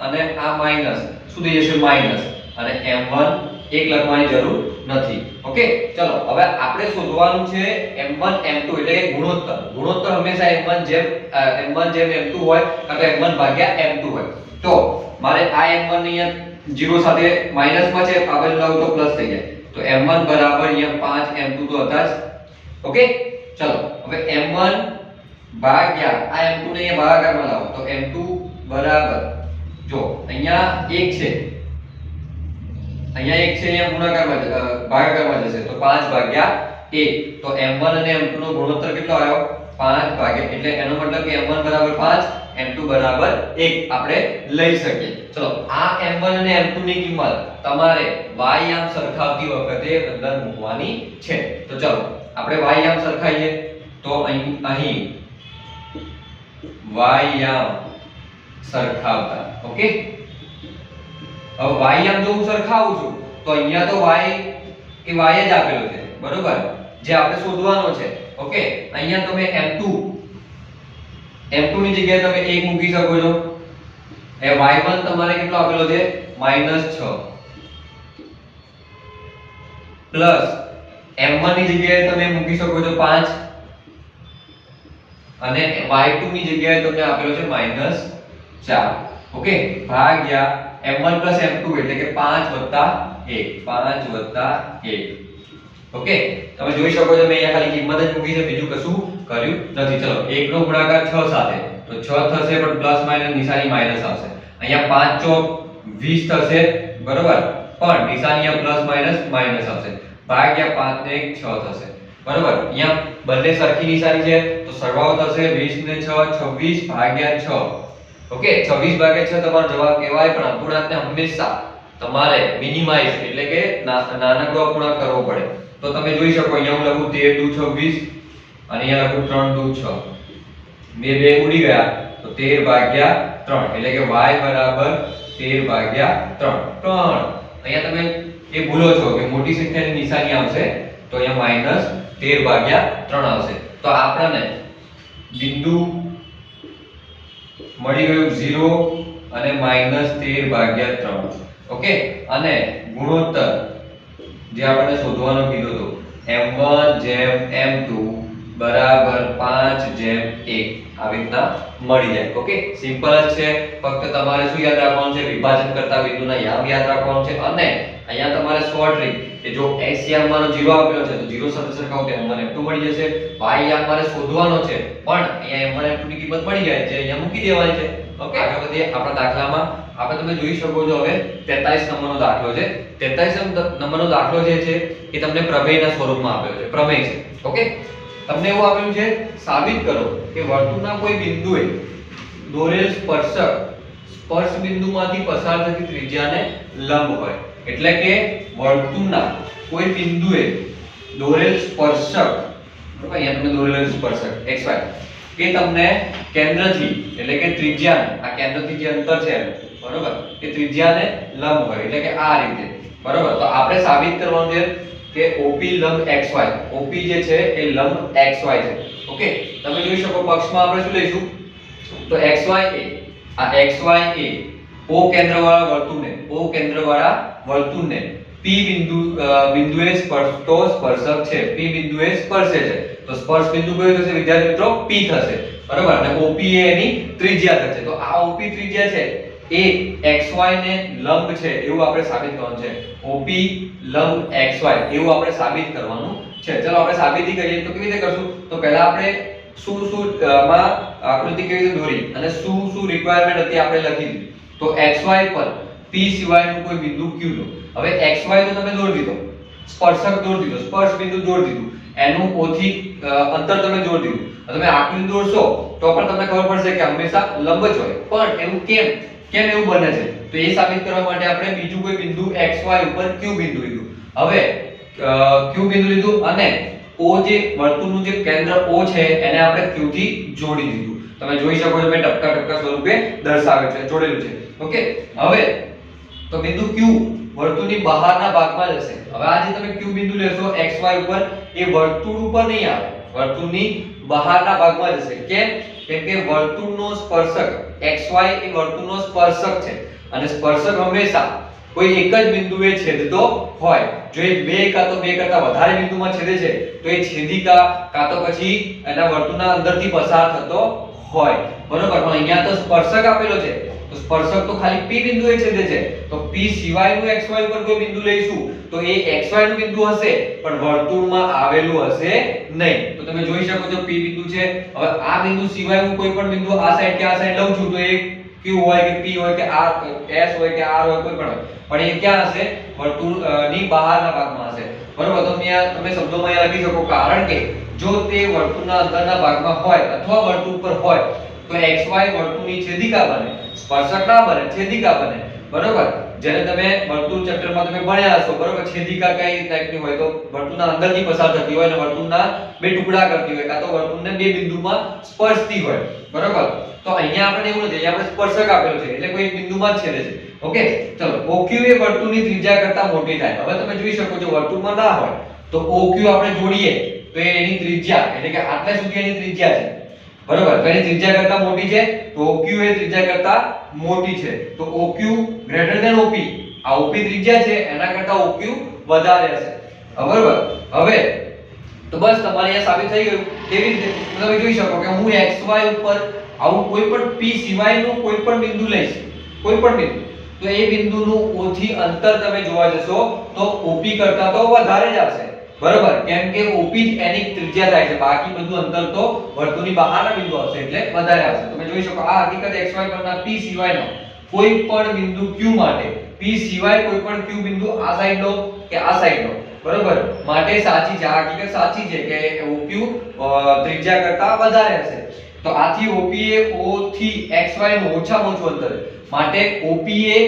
અને આ માઈનસ શું થઈ જશે માઈનસ, અને m1 એક લખવાની જરૂર નથી. ઓકે, ચલો હવે આપણે શોધવાનું છે m1 m2 એટલે કે ગુણોત્તર. ગુણોત્તર હંમેશા m1 જેમ m2 હોય કાં તો m1 ભાગ્યા m2 હોય. તો મારે આ m1 ને અહીંયા 0 સાથે માઈનસ માં છે, આગળ લાવું તો પ્લસ થઈ જાય. તો m1 બરાબર અહીંયા 5 m2 તો હતા જ. ઓકે, ચલો હવે m1 ભાગ્યા આ m2 ને અહીંયા ભાગાકારમાં લાવો તો m2 બરાબર, જો અહીંયા 1 છે, અહીંયા 1 છે, અહીંયા ગુણાકારમાં ભાગાકારમાં જશે તો 5 ભાગ્યા 1. તો m1 અને m2 નો ગુણોત્તર કેટલો આવ્યો 5 ભાગ્યા, એટલે એનો મતલબ કે m1 બરાબર 5 m2 બરાબર 1 આપણે લઈ શકીએ. ચલો આ m1 અને m2 ની કિંમત તમારે y યામ સરખાવતી વખતે અંદર મૂકવાની છે. તો ચલો આપણે y યામ સરખાઈએ તો અહીં y યામ સરખાવતા. ઓકે, હવે y યામ જો હું સરખાવું છું તો અહીંયા તો y એ y જ આપેલો છે, બરોબર, જે આપણે શોધવાનો છે. ઓકે, અહીંયા તમે m2 ની જગ્યાએ તમે 1 મૂકી શકો છો. એ y1 તમારે કેટલો આપેલો છે -6 પ્લસ m1 ની જગ્યાએ તમે મૂકી શકો છો 5 અને y2 ની જગ્યાએ તમને આપેલો છે -4. ઓકે, ભાગ્યા m1 m2 એટલે કે 5 1. ઓકે, તમે જોઈ શકો છો મેં અહીંયા ખાલી કિંમત જ મૂકી છે, બીજું કશું કર્યું નથી. ચલો 1 નો ગુણાકાર 6 સાથે તો 6 થશે પણ પ્લસ માઈનસ નિશાની માઈનસ આવશે. અહીંયા 5 ચોક 20 થશે, બરોબર, પણ નિશાની અહીંયા પ્લસ માઈનસ આવશે. ભાગ્યા 5 ને 1 6 થશે, બરોબર. અહીંયા બંને સરખી નિશાની છે તો સરવાળો થશે 20 ને 6 26 ભાગ્યા 6. ઓકે, 26 ભાગ્યા 6 તમારો જવાબ કહેવાય, પણ અપૂર્ણાંકને હંમેશા તમારે મિનિમાઇઝ એટલે કે નાનકડો અપૂર્ણાંક કરવો પડે. તો તમે જોઈ શકો અહીંયા હું લખું 13 દુ 26 અને અહીંયા લખું 3 દુ 6, બે ઉડી ગયા તો 13 ભાગ્યા 3 એટલે કે y બરાબર 13 ભાગ્યા 3. અહીંયા તમે એ ભૂલો છો કે મોટી સંખ્યાની નિશાની આવશે તો અહીંયા -13 ભાગ્યા 3 આવશે. તો આપણને બિંદુ મળી ગયું 0 અને -13 ભાગ્યા 3. ઓકે, અને ગુણોત્તર જે આપણે શોધવાનો કીધો હતો m1 જેમ m2 બરાબર 5 જેમ 1. આવી રીતના મળી જાય. ઓકે, સિમ્પલ જ છે. ફક્ત તમારે શું યાદ રાખવાનું છે, વિભાજન કરતા બિંદુના યામ યાદ રાખવાનું છે. અને અહીંયા તમારે શોર્ટ ટ્રીક કે જો x યામ મારો 0 આપેલો છે તો 0 સાથે સરખાવો તો m1 m2 મળી જશે. y યામ મારે શોધવાનો છે પણ અહીંયા m1 m2 ની કિંમત મળી જાય છે, અહીંયા મૂકી દેવાની છે. ઓકે, આગળ વધીએ આપણા દાખલામાં. આપણે તમે જોઈ શકો છો હવે 43 નંબરનો દાખલો છે. 43 નંબરનો દાખલો જે છે એ તમને પ્રમેયના સ્વરૂપમાં આપ્યો છે. પ્રમેય છે. ઓકે, તમને એવું આપેલું છે, સાબિત કરો કે વર્તુળના કોઈ બિંદુએ દોરેલ સ્પર્શ બિંદુમાંથી પસાર થતી ત્રિજ્યાને લંબ હોય. એટલે કે વર્તુળના કોઈ બિંદુએ દોરેલ સ્પર્શક, બરાબર, અહીંયા તમને દોરેલ સ્પર્શક xy કે તમને કેન્દ્રથી એટલે કે ત્રિજ્યા, આ કેન્દ્રથી જે અંતર છે બરાબર, એ ત્રિજ્યાને લંબ હોય. એટલે કે આ રીતે, બરાબર. તો આપણે સાબિત કરવાનું છે કે OP લંબ xy, OP જે છે એ લંબ xy છે. ઓકે, તમે જોઈ શકો પક્ષમાં આપણે શું લઈશું તો xy એ આ xy એ O કેન્દ્રવાળા વર્તુળને P બિંદુએ સ્પર્શતો સ્પર્શક છે. P બિંદુએ સ્પર્શે છે તો સ્પર્શ બિંદુ કયો થશે વિદ્યાર્થી મિત્રો? P થશે, બરાબર. અને OP એ એની ત્રિજ્યા થશે. તો આ OP ત્રિજ્યા છે એ xy ને લંબ છે એવું આપણે સાબિત કરવાનું છે. OP લંબ xy એવું આપણે સાબિત કરવાનું છે. ચલો આપણે સાબિતી કરીએ તો કેવી રીતે કરશું? તો પહેલા આપણે શું માં આકૃતિ કેવી રીતે દોરી અને શું રિક્વાયરમેન્ટ હતી આપણે લખી દીધી. તો xy પર P સિવાયનું કોઈ બિંદુ q લો. હવે xy તો તમે દોરી દીધો, સ્પર્શક દોરી દીધો, સ્પર્શ બિંદુ દોરી દીધું, એનું O થી અંતર તમે દોરી દીધું. તમે આકૃતિ દોરશો તો પણ તમને ખબર પડશે કે હંમેશા લંબ જ હોય. પણ એવું કેમ એવું બને છે? તો એ સાબિત કરવા માટે આપણે બીજું કોઈ બિંદુ xy ઉપર q બિંદુ લીધું. હવે q બિંદુ લીધું અને O જે વર્તુળનું જે કેન્દ્ર O છે એને આપણે q થી જોડી દીધું. તમે જોઈ શકો છો મેં ટપકા સ્વરૂપે દર્શાવ્યું છે, જોડેલું છે. ઓકે, હવે તો બિંદુ q વર્તુળની બહારના ભાગમાં જશે. હવે આ જે તમે q બિંદુ લેશો xy ઉપર એ વર્તુળ ઉપર નહીં આવે, વર્તુળની બહારના ભાગમાં જશે. કેમ કે વર્તુળનો સ્પર્શક xy એ વર્તુળનો સ્પર્શક છે અને સ્પર્શક હંમેશા કોઈ એક જ બિંદુએ છેદતો હોય. જો એ બે કરતા વધારે બિંદુમાં છેદે છે તો એ છેદિકા કાં તો પછી એના વર્તુળના અંદરથી પસાર થતો હોય, બરોબર. પણ અહીંયા તો સ્પર્શક આપેલો છે તો સ્પર્શક તો ખાલી P બિંદુએ છેદે છે. તો P સિવાયનું xy ઉપર કોઈ બિંદુ લઈશું તો એ xy નું બિંદુ હશે પણ વર્તુળમાં આવેલું હશે નહીં. તો તમે જોઈ શકો છો P બિંદુ છે. હવે આ બિંદુ સિવાય હું કોઈ પણ બિંદુ આ સાઈડ કે આ સાઈડ લઉં છું તો એ Q હોય કે P હોય કે R S હોય કે R હોય કોઈ પણ હોય, પણ એ ક્યાં હશે? વર્તુળની બહારના ભાગમાં હશે, બરોબર. તો તમે શબ્દોમાં અહીંયા લખી શકો કારણ કે જો તે વર્તુળના અંદરના ભાગમાં હોય અથવા વર્તુળ પર હોય તો xy વર્તુળની છેદિકા બને, સ્પર્શક ના બને, છેદિકા બને, બરોબર. જ્યારે તમે વર્તુળ ચેપ્ટરમાં તમે ભણ્યા હશો, બરોબર, છેદિકા કઈ ટાઈપની હોય તો વર્તુળના અંદરથી પસાર થતી હોય અને વર્તુળના બે ટુકડા કરતી હોય કાં તો વર્તુળને બે બિંદુમાં સ્પર્શતી હોય, બરોબર. તો અહીંયા આપણે એવું નથી, અહીંયા આપણે સ્પર્શક આપેલો છે એટલે કોઈ બિંદુમાં જ છેદે છે. ઓકે, ચલો OQ એ વર્તુળની ત્રિજ્યા કરતા મોટી થાય. હવે તમે જોઈ શકો છો વર્તુળમાં ના હોય તો OQ આપણે જોડીએ તો એની ત્રિજ્યા એટલે કે આટલા સુધી એની ત્રિજ્યા છે, બરોબર. તો એની ત્રિજ્યા કરતા મોટી છે તો OQ એ ત્રિજ્યા કરતા મોટી છે. તો OQ ગ્રેટર ધેન OP, આ OP ત્રિજ્યા છે એના કરતા OQ વધારે હશે, બરોબર. હવે તો બસ તમારે અહીંયા સાબિત થઈ ગયું. કેવી રીતે? તમે જોઈ શકો કે હું xy ઉપર આવું કોઈ પણ P સિવાયનું કોઈ પણ બિંદુ લઈશ, કોઈ પણ બિંદુ, તો એ બિંદુનું O થી અંતર તમે જોવા જશો તો OP કરતા તો વધારે જ આવશે, બરોબર. કેમ કે OP જ એની ત્રિજ્યા થાય છે, બાકી બધું અંતર તો વર્તુળની બહારના બિંદુ આવશે એટલે વધારે આવશે. તમે જોઈ શકો આ હકીકત xy પરના P સિવાયનો કોઈ પણ બિંદુ Q માટે, P સિવાય કોઈ પણ Q બિંદુ આ સાઈડ લો કે આ સાઈડ લો, બરોબર, માટે સાચી છે. આ હકીકત સાચી છે કે OQ ત્રિજ્યા કરતા વધારે હશે. તો આથી OP એ O થી xy નું ઓછામાં ઓછું અંતર, માટે OP એ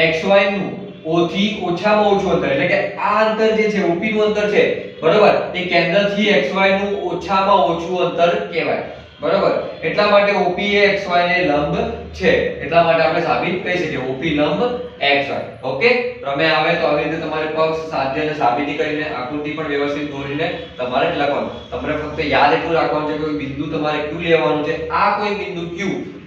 xy નું O થી ઓછામાં ઓછું અંતર એટલે કે આ અંતર જે છે OP નું અંતર છે, બરોબર, એ કેન્દ્રથી xy નું ઓછામાં ઓછું અંતર કહેવાય, બરોબર. એટલા માટે OP એ xy ને લંબ છે. એટલા માટે આપણે સાબિત કરી શકીએ OP લંબ xy. ઓકે, પ્રમેય આવે તો આવી રીતે તમારે પક્ષ, સાધ્ય અને સાબિતી કરીને આકૃતિ પણ વ્યવસ્થિત દોરીને તમારે લખવાનું. તમારે ફક્ત યાદ એટલું રાખવાનું છે કે કોઈ બિંદુ તમારે Q લેવાનું છે. આ કોઈ બિંદુ Q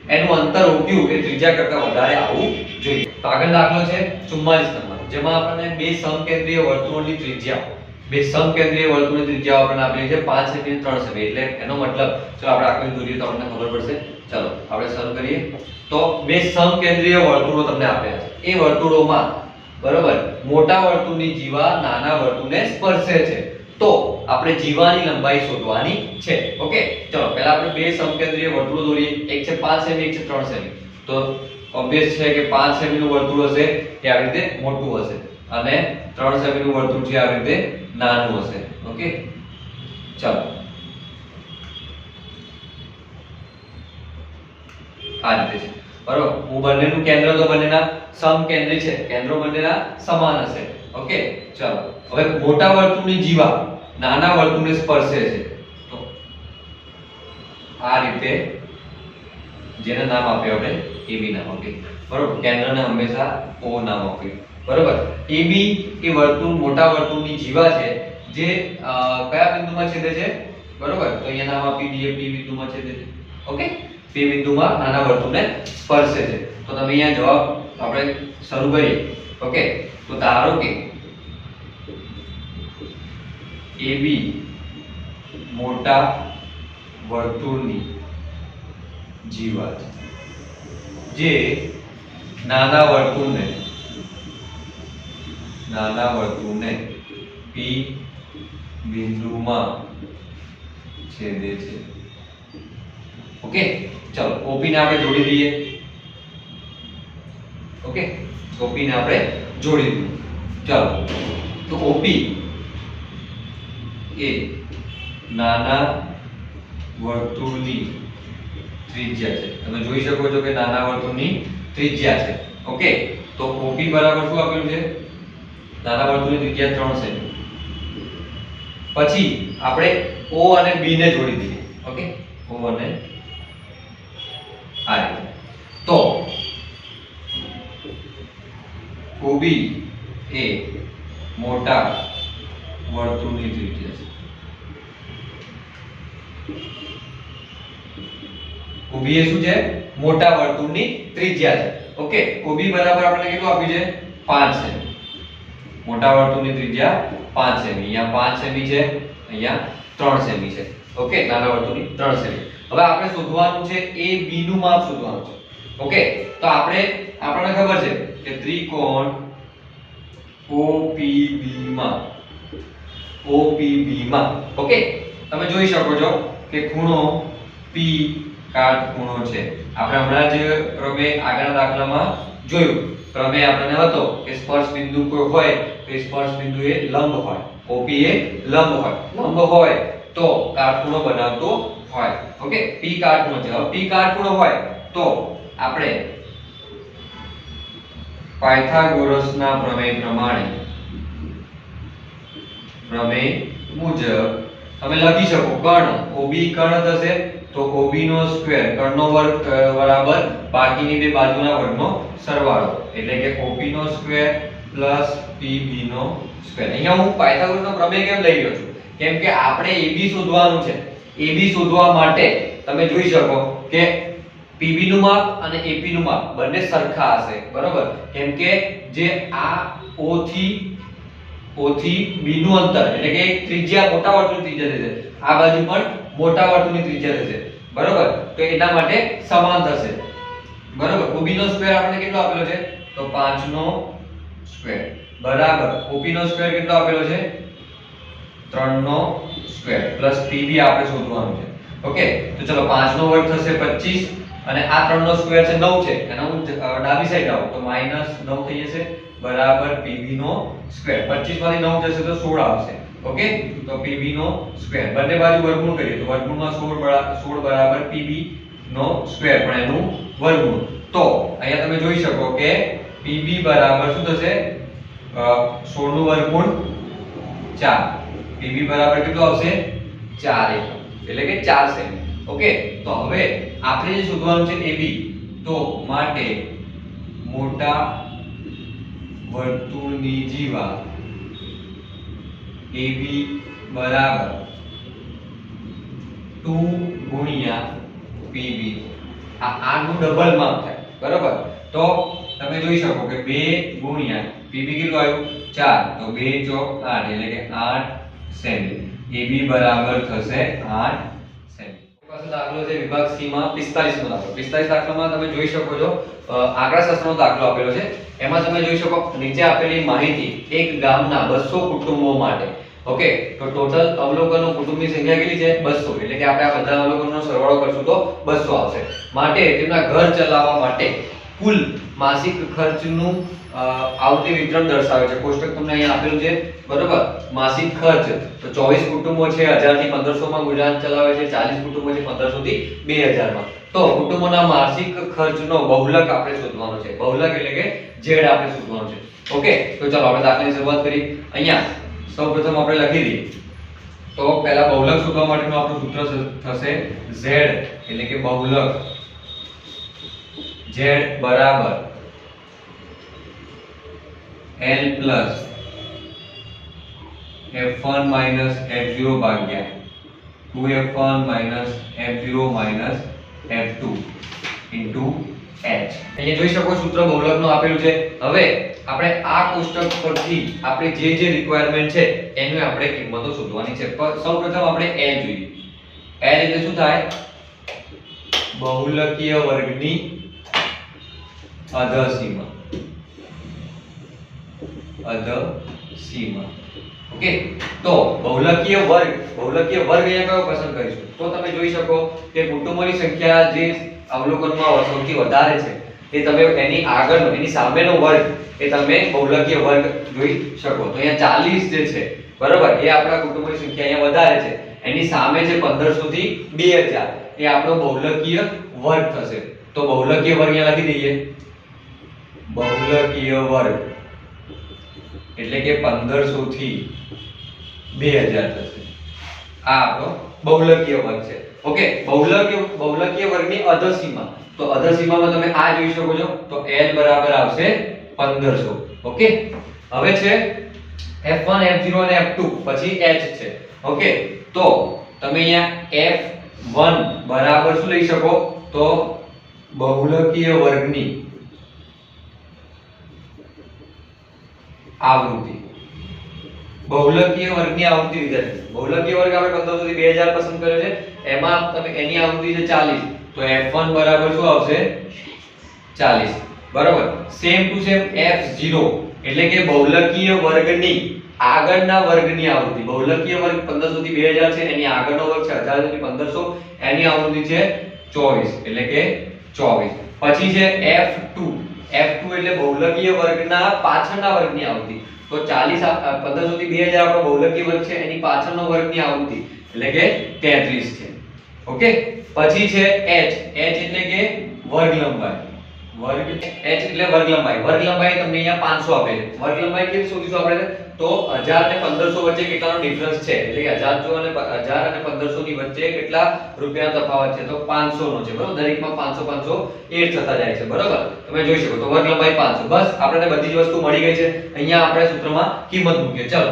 એનું અંતર OQ એ ત્રિજ્યા કરતા વધારે આવવું જોઈએ. તો આગળ દાખલો છે 44 નંબર, જેમાં આપણને બે સમકેન્દ્રીય વર્તુળોની ત્રિજ્યા બે સમકેન્દ્રીય વર્તુળની ત્રિજ્યા આપણને આપેલી છે 5 સેમી અને 3 સેમી, એટલે એનો મતલબ ચલો આપણે આકૃતિ દોરીએ તો આપણને ખબર પડશે. ચલો આપણે શરૂ કરીએ. તો બે સમકેન્દ્રીય વર્તુળો તમને આપ્યા છે. એ વર્તુળોમાં બરોબર મોટા વર્તુળની જીવા નાના વર્તુળને સ્પર્શે છે, તો આપણે જીવાની લંબાઈ શોધવાની છે. ઓકે, ચલો પહેલા આપણે બે સમકેન્દ્રીય વર્તુળો દોરીએ. એક છે 5 સેમી, એક છે 3 સેમી. તો ઓબ્વિયસ છે કે 5 સેમી નું વર્તુળ હશે એ આવી રીતે મોટું હશે અને 3 સેમી નું વર્તુળ છે આવી રીતે નાનું હશે. ઓકે, ચલો આ રીતે છે બરોબર. હું બંનેનું કેન્દ્ર તો બંનેના સમકેન્દ્રી છે, કેન્દ્રો બંનેના સમાન હશે. ઓકે, ચલો હવે મોટા વર્તુળની જીવા નાના વર્તુળને સ્પર્શે છે, તો આ રીતે જેને નામ આપ્યું આપણે AB નામ આપ્યું બરોબર. કેન્દ્રને હંમેશા O નામ આપ્યું બરોબર. AB એ વર્તુળ મોટા વર્તુળની જીવા છે જે કયા બિંદુમાં છેદે છે બરોબર. તો અહીંયા નામ આપી દઈએ P બિંદુમાં છેદે છે. ઓકે, P બિંદુમાં નાના વર્તુળને સ્પર્શે છે. તો તમે અહીંયા જવાબ આપણે શરૂ કરીએ. ઓકે, તો ધારો કે AB મોટા વર્તુળની જીવા જે નાના વર્તુળને P બિંદુમાં છેદે છે. ઓકે, ચલો OP ને આપણે જોડી દઈએ. ઓકે, OP ને આપણે જોડી દઈએ. ચલો તો OP એ નાના વર્તુળની ત્રિજ્યા છે. તમે જોઈ શકો છો કે નાના વર્તુળની ત્રિજ્યા છે. ઓકે, તો OP બરાબર શું આપેલું છે? નાના વર્તુળની ત્રિજ્યા 3 સેમી. પછી આપણે O અને B ને જોડી દઈએ. ઓકે, O અને આ રીતે. તો OB એ મોટા વર્તુળની ત્રિજ્યા છે. OB એ શું છે? મોટા વર્તુળની ત્રિજ્યા છે. ઓકે, OB બરાબર આપણે કેટલું આપ્યું છે? 5 સેમી. મોટા વર્તુળની ત્રિજ્યા 5 સેમી. અહીંયા 5 સેમી છે, અહીંયા 3 સેમી છે. ઓકે, નાના વર્તુળની 3 સેમી. હવે આપણે શોધવાનું છે AB નું માપ શોધવાનું છે. ઓકે, તો આપણને ખબર છે કે ત્રિકોણ OPB માં ઓકે તમે જોઈ શકો છો કે ખૂણો P કાટખૂણો છે. આપણે હમણાં જ પ્રમેય આગળના દાખલામાં જોયું. પ્રમેય આપણને હતો કે સ્પર્શ બિંદુ કોઈ હોય તો એ સ્પર્શ બિંદુ એ લંબ હોય. OP એ લંબ હોય તો કાટખૂણો બનાવતો હોય. ઓકે, P કાટખૂણો છે. હવે P કાટખૂણો હોય તો આપણે પાયથાગોરસના પ્રમેય મુજબ તમે લખી શકો કર્ણ OB કર્ણ થશે તો OB નો સ્ક્વેર કર્ણનો વર્ગ બરાબર બાકીની બે બાજુના વર્ગનો સરવાળો, એટલે કે OP નો સ્ક્વેર પ્લસ PB નો સ્ક્વેર. અહીંયા હું પાયથાગોરસનો પ્રમેય કેમ લઈ રહ્યો છું? કેમ કે આપણે AB શોધવાનું છે. AB શોધવા માટે તમે જોઈ શકો કે PB નું માપ અને AP નું માપ બંને સરખા હશે બરોબર. કેમ કે જે આ O થી B નું અંતર એટલે કે ત્રિજ્યા મોટા વર્તુળની ત્રિજ્યા થશે, આ બાજુ પણ મોટા વર્તુળની ત્રિજ્યા થશે બરોબર. તો એના માટે સમાન થશે બરોબર. OB નો સ્ક્વેર આપણને કેટલો આપેલો છે? તો 5 નો સ્ક્વેર બરાબર OP નો સ્ક્વેર કેટલો આપેલો છે? 3 નો સ્ક્વેર પ્લસ PB આપણે શોધવાનું છે. ઓકે, તો ચલો 5 નો વર્ગ થશે 25 અને આ 3 નો સ્ક્વેર છે 9 છે, એનો હું ડાબી સાઈડ આવું તો -9 થઈ જશે બરાબર PB નો સ્ક્વેર. 25 માંથી 9 જશે તો 16 આવશે. ઓકે, તો PB નો સ્ક્વેર બંને બાજુ વર્ગમૂળ કરીએ તો વર્ગમૂળમાં 16 બરાબર PB નો સ્ક્વેર પણ એનું વર્ગમૂળ. તો અહીંયા તમે જોઈ શકો કે PB બરાબર શું થશે? 16 નું વર્ગમૂળ 4. PB બરાબર કેટલું આવશે? 4 એકમ એટલે કે 4 સેમી. ઓકે, તો હવે આપણે જે શોધવાનું છે AB, તો માટે મોટા વર્તુળની જીવા AB બરાબર 2 ગુણ્યા PB. આ નું ડબલ માપ થાય બરાબર. તો તમે જોઈ શકો કે 2 ગુણ્યા PB કેટલું આવ્યું? 4. તો 2 ચોક 8 એટલે કે 8 સેમી. AB બરાબર થશે 8 સેમી. પાસે દાખલો છે વિભાગ C માં 45 નો દાખલો. 45 દાખલામાં તમે જોઈ શકો છો આંકડાશાસ્ત્રનો દાખલો આપેલો છે. એમાં તમે જોઈ શકો નીચે આપેલી માહિતી એક ગામના 200 કુટુંબો માટે. ઓકે, તો ટોટલ અવલોકનો કુટુંબની સંખ્યા કેટલી છે? 200. એટલે કે આપણે આ બધા અવલોકનોનો સરવાળો કરશું તો 200 આવશે. માટે તેમના ઘર ચલાવવા માટે કુલ માસિક ખર્ચનું આવતી વિતરણ દર્શાવે છે. કોષ્ટક તમને અહીંયા આપેલું છે, બરોબર. માસિક ખર્ચ તો 24 કુટુંબો છે 1000 થી 1500 માં ગુજરાન ચલાવે છે, 40 કુટુંબો છે 1500 થી 2000 માં. તો કુટુંબોના માસિક ખર્ચનો બહુલક આપણે શોધવાનો છે. બહુલક એટલે કે ઝેડ આપણે શોધવાનો છે. ઓકે, તો ચાલો આપણે દાખલાની શરૂઆત કરી. અહીંયા સૌપ્રથમ આપણે લખી દઈએ. તો પહેલા બહુલક શોધવા માટેનું આપણું સૂત્ર થશે z એટલે કે બહુલક z બરાબર L plus F1 minus F0 ભાગ્યા 2F1 minus F0 minus F2 into H. અહીંયા જોઈ શકો સૂત્ર બહુલકનું આપેલું છે. હવે આપણે આ કોષ્ટક પરથી આપણે જે રિક્વાયરમેન્ટ છે એની આપણે કિંમતો શોધવાની છે. સૌપ્રથમ આપણે L જોઈએ. L એટલે શું થાય? બહુલકીય વર્ગની અધસીમા. ઓકે, તો બહુલકીય વર્ગ અહીંયા કયો પસંદ કરીશું? તો તમે જોઈ શકો કે કુટુંબોની સંખ્યા જે અવલોકનમાં સૌથી વધારે છે તે તમે એની આગળનો એની સામેનો વર્ગ એ તમે બહુલકીય વર્ગ જોઈ શકો. તો અહીંયા 40 જે છે, બરોબર, એ આપણા કુટુંબોની સંખ્યા અહીંયા વધારે છે. એની સામે જે 1500 થી 2000 એ આપણો બહુલકીય વર્ગ થશે. તો બહુલકીય વર્ગ અહીંયા લખી દઈએ. બહુલકીય વર્ગ એટલે કે 1500 થી 2000 થશે. આ આપણો બહુલકીય વર્ગ છે. ઓકે, બહુલકીય વર્ગની અધસીમા. તો અધસીમામાં તમે આ જોઈ શકો છો. તો L બરાબર આવશે 1500. ઓકે, હવે છે F1 F0 અને F2 પછી H છે. ઓકે, તો તમે અહીંયા F1 બરાબર શું લઈ શકો? તો બહુલકીય વર્ગની આવૃત્તિ. બહુલકીય વર્ગની આવૃત્તિ વિદ્યાર્થી. બહુલકીય વર્ગ આપણે 1500 થી 2000 પસંદ કર્યો છે. એમાં તમે એની આવૃત્તિ છે 40. તો F1 બરાબર શું આવશે? 40. બરાબર. સેમ ટુ સેમ F0 એટલે કે બહુલકીય વર્ગની આગળના વર્ગની આવૃત્તિ. બહુલકીય વર્ગ 1500 થી 2000 છે, એની આગળનો વર્ગ છે 1000 થી 1500, એની આવૃત્તિ છે 24 એટલે કે 24. પછી છે F2. F2 એટલે બહુલકીય વર્ગના પાછળના વર્ગની આવૃત્તિ. તો 40 1500 થી 2000 આપણો બહુલકીય વર્ગ છે, એની પાછળનો વર્ગની આવૃત્તિ એટલે કે 33 છે. ઓકે, પછી છે H. H એટલે કે વર્ગ લંબાઈ. વર્ગ H એટલે વર્ગ લંબાઈ. વર્ગ લંબાઈ તમને અહીંયા 500 આપે છે. વર્ગ લંબાઈ કેવી શોધીશું આપણે? તો 1000 અને 1500 વચ્ચે કેટલાનો ડિફરન્સ છે, એટલે કે 1000 અને 1500 ની વચ્ચે કેટલા રૂપિયાનો તફાવત છે? તો 500 નો છે, બરોબર. દરેકમાં 500 500 એડ થતા જાય છે, બરોબર. તમે જોઈ શકો. તો વર્ગ લંબાઈ 500. બસ આપણને બધી જ વસ્તુ મળી ગઈ છે. અહીંયા આપણે સૂત્રમાં કિંમત મૂકીએ. ચલો,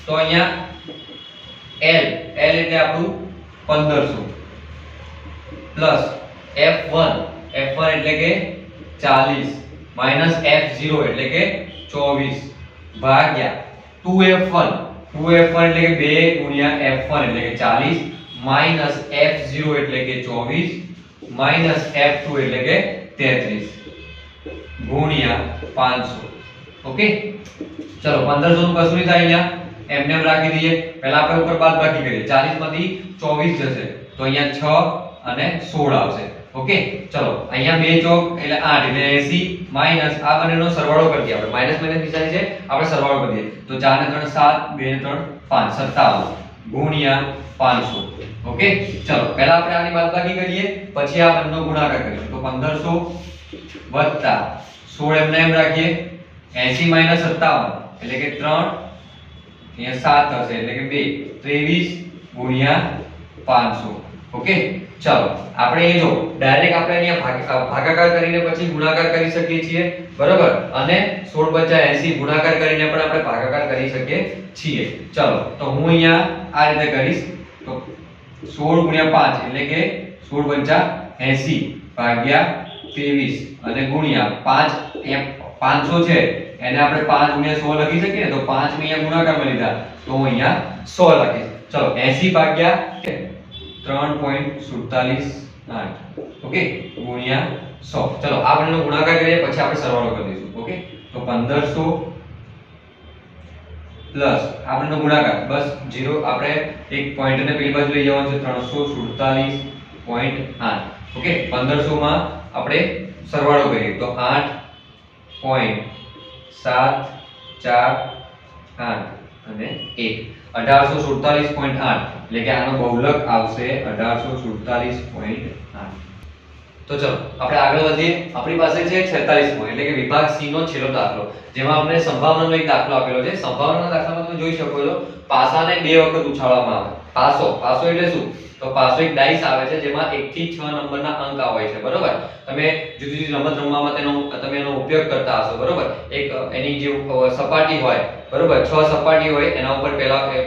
તો અહીંયા L એટલે આપણું 1500 પ્લસ F1 એટલે કે 40 માઈનસ F0 એટલે કે 24 ભાગ્યા 2F1 એટલે કે 2 ગુણ્યા F1 એટલે કે 40 માઈનસ F0 એટલે કે 24 માઈનસ F2 એટલે કે 33 ગુણ્યા 500. ઓકે, ચલો 1500 નું કશું નહીં થાય. અહીંયા એમને એમ રાખી દઈએ. પહેલા આપણે ઉપર બાદબાકી કરીએ. 40 માંથી 24 જશે તો અહીંયા 6 અને 16 આવશે. ઓકે, ચલો અહીંયા 2 ચોક એટલે 8 એટલે 80 માઈનસ આ બંનેનો સરવાળો કરી દઈએ. આપણે માઈનસ નિશાની છે, આપણે સરવાળો કરી દઈએ. તો 4 ને 3 7, 2 ને 3 5, 57 ગુણ્યા 500. ઓકે, ચલો પહેલા આપણે આની બાદબાકી કરીએ, પછી આ બંનેનો ગુણાકાર કરીશું. તો 1500 વત્તા 16 એમને એમ રાખીએ. 80 માઈનસ 57 એટલે કે 3, અહીંયા 7 થશે એટલે કે 2, 23 ગુણ્યા 500. ઓકે, ચાલો આપણે એ જો ડાયરેક્ટ આપણે અહીંયા ભાગાકાર કરીને પછી ગુણાકાર કરી શકીએ છીએ, બરાબર. અને 16 × 80 ગુણાકાર કરીને પણ આપણે ભાગાકાર કરી શકીએ છીએ. ચાલો, તો હું અહીંયા આ રીતે કરીશ. તો 16 × 5 એટલે કે 16 × 80 ભાગ્યા 23 અને ગુણ્યા 5 500 છે એને આપણે 5 ગુણ્યા 100 લખી શકીએ ને, તો 5 ને અહીંયા ગુણાકારમાં લીધા તો હું અહીંયા 100 લખીશ. ચલો 80 ભાગ્યા 3.478 ઓકે ગુણ્યા 100. ચલો આ બંનેનો ગુણાકાર કરીએ પછી આપણે સરવાળો કરી દઈશું. ઓકે તો 1500 પ્લસ આ બંનેનો ગુણાકાર બસ 0 આપણે એક પોઈન્ટને પેલી બાજુ લઈ જવાનું છે 347.8 ઓકે 1500 માં આપણે સરવાળો કરીએ તો 8.748 અને 1 1847.8 એટલે કે આનો બહુલક આવશે 1847.8. તો ચલો આપણે આગળ વધીએ. આપણી પાસે છે 46 મો એટલે કે વિભાગ સી નો છેલ્લો દાખલો, જેમાં આપણે સંભાવનાનો એક દાખલો આપેલો છે. સંભાવનાના દાખલામાં તમે જોઈ શકો છો પાસાને બે વખત ઉછાળવામાં આવે. પાસો એટલે શું? તો પાસો એક ડાઈસ આવે છે જેમાં 1 થી 6 નંબરના અંક હોય છે. બરોબર, તમે જુદી જુદી રમત રમવામાં તમે એનો ઉપયોગ કરતા હશો. બરોબર, એક એની જે સપાટી હોય, બરોબર 6 સપાટી હોય, એના ઉપર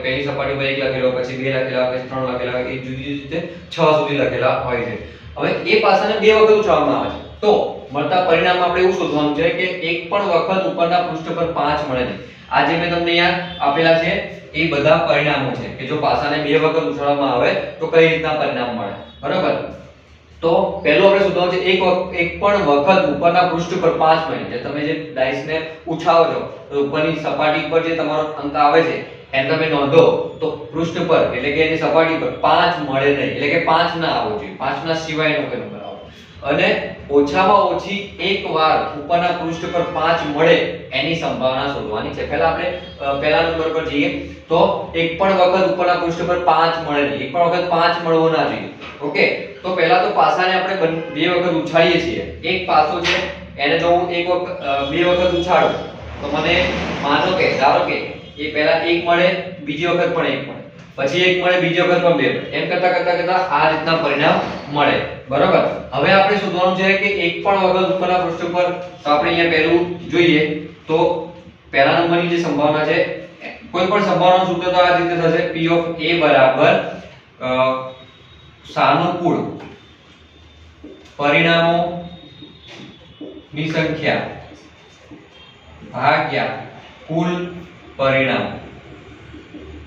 પહેલી સપાટી પર 1 લખેલો, પછી 2 લખેલા, પછી 3 લખેલા, એ જુદી જુદી રીતે 6 સુધી લખેલા હોય છે. હવે એ પાસાને બે વખત ઉછાળવામાં આવે છે તો મળતા પરિણામ આપણે એવું શોધવાનું છે કે એક પણ વખત ઉપરના પૃષ્ઠ પર 5 મળે નહીં. આ જે મેં તમને અહીંયા આપેલા છે એ બધા પરિણામો છે કે જો પાસાને બે વખત ઉછાળવામાં આવે તો કઈ રીતના પરિણામ મળે. બરોબર, તો પહેલું આપણે શોધવાનું છે એક પણ વખત ઉપરના પૃષ્ઠ પર 5 મળે. જે તમે જે ડાઈસને ઉછાળો છો તો ઉપરની સપાટી પર જે તમારો અંક આવે છે એને તમે નોંધો તો પૃષ્ઠ પર એટલે કે એની સપાટી પર 5 મળે નહીં, એટલે કે 5 ના આવવો જોઈએ, 5 ના સિવાયનો કોઈ નંબર આવે. અને ઓછામાં ઓછી એક વાર ઉપરના પૃષ્ઠ પર 5 મળે એની સંભાવના શોધવાની છે. પહેલા આપણે પહેલા નંબર પર જઈએ તો એક પણ વખત ઉપરના પૃષ્ઠ પર 5 મળે નહીં, એક પણ વખત 5 મળવો ના જોઈએ. ઓકે, તો પહેલા તો પાસાને આપણે બે વખત ઉછાળીએ છીએ. એક પાસો છે એને જો હું બે વખત ઉછાળું તો મને માનો કે ધારો કે એ પહેલા 1 મળે, બીજી વખત પણ 1 મળે, પછી 1 મળે, બીજી વખત પણ 2 મળે, એમ કરતા આ રીતના પરિણામ મળે. બરોબર, હવે આપણે શોધવાનું છે કે એક પણ વખત ઉપરના પૃષ્ઠ પર, તો આપણે અહીંયા પહેલું જોઈએ તો પહેલા નંબરની જે સંભાવના છે, કોઈ પણ સંભાવનાનું સૂત્ર તો આ રીતે થશે P of A બરાબર સાનુકૂળ પરિણામો ની સંખ્યા ભાગ્યા કુલ પરિણામ.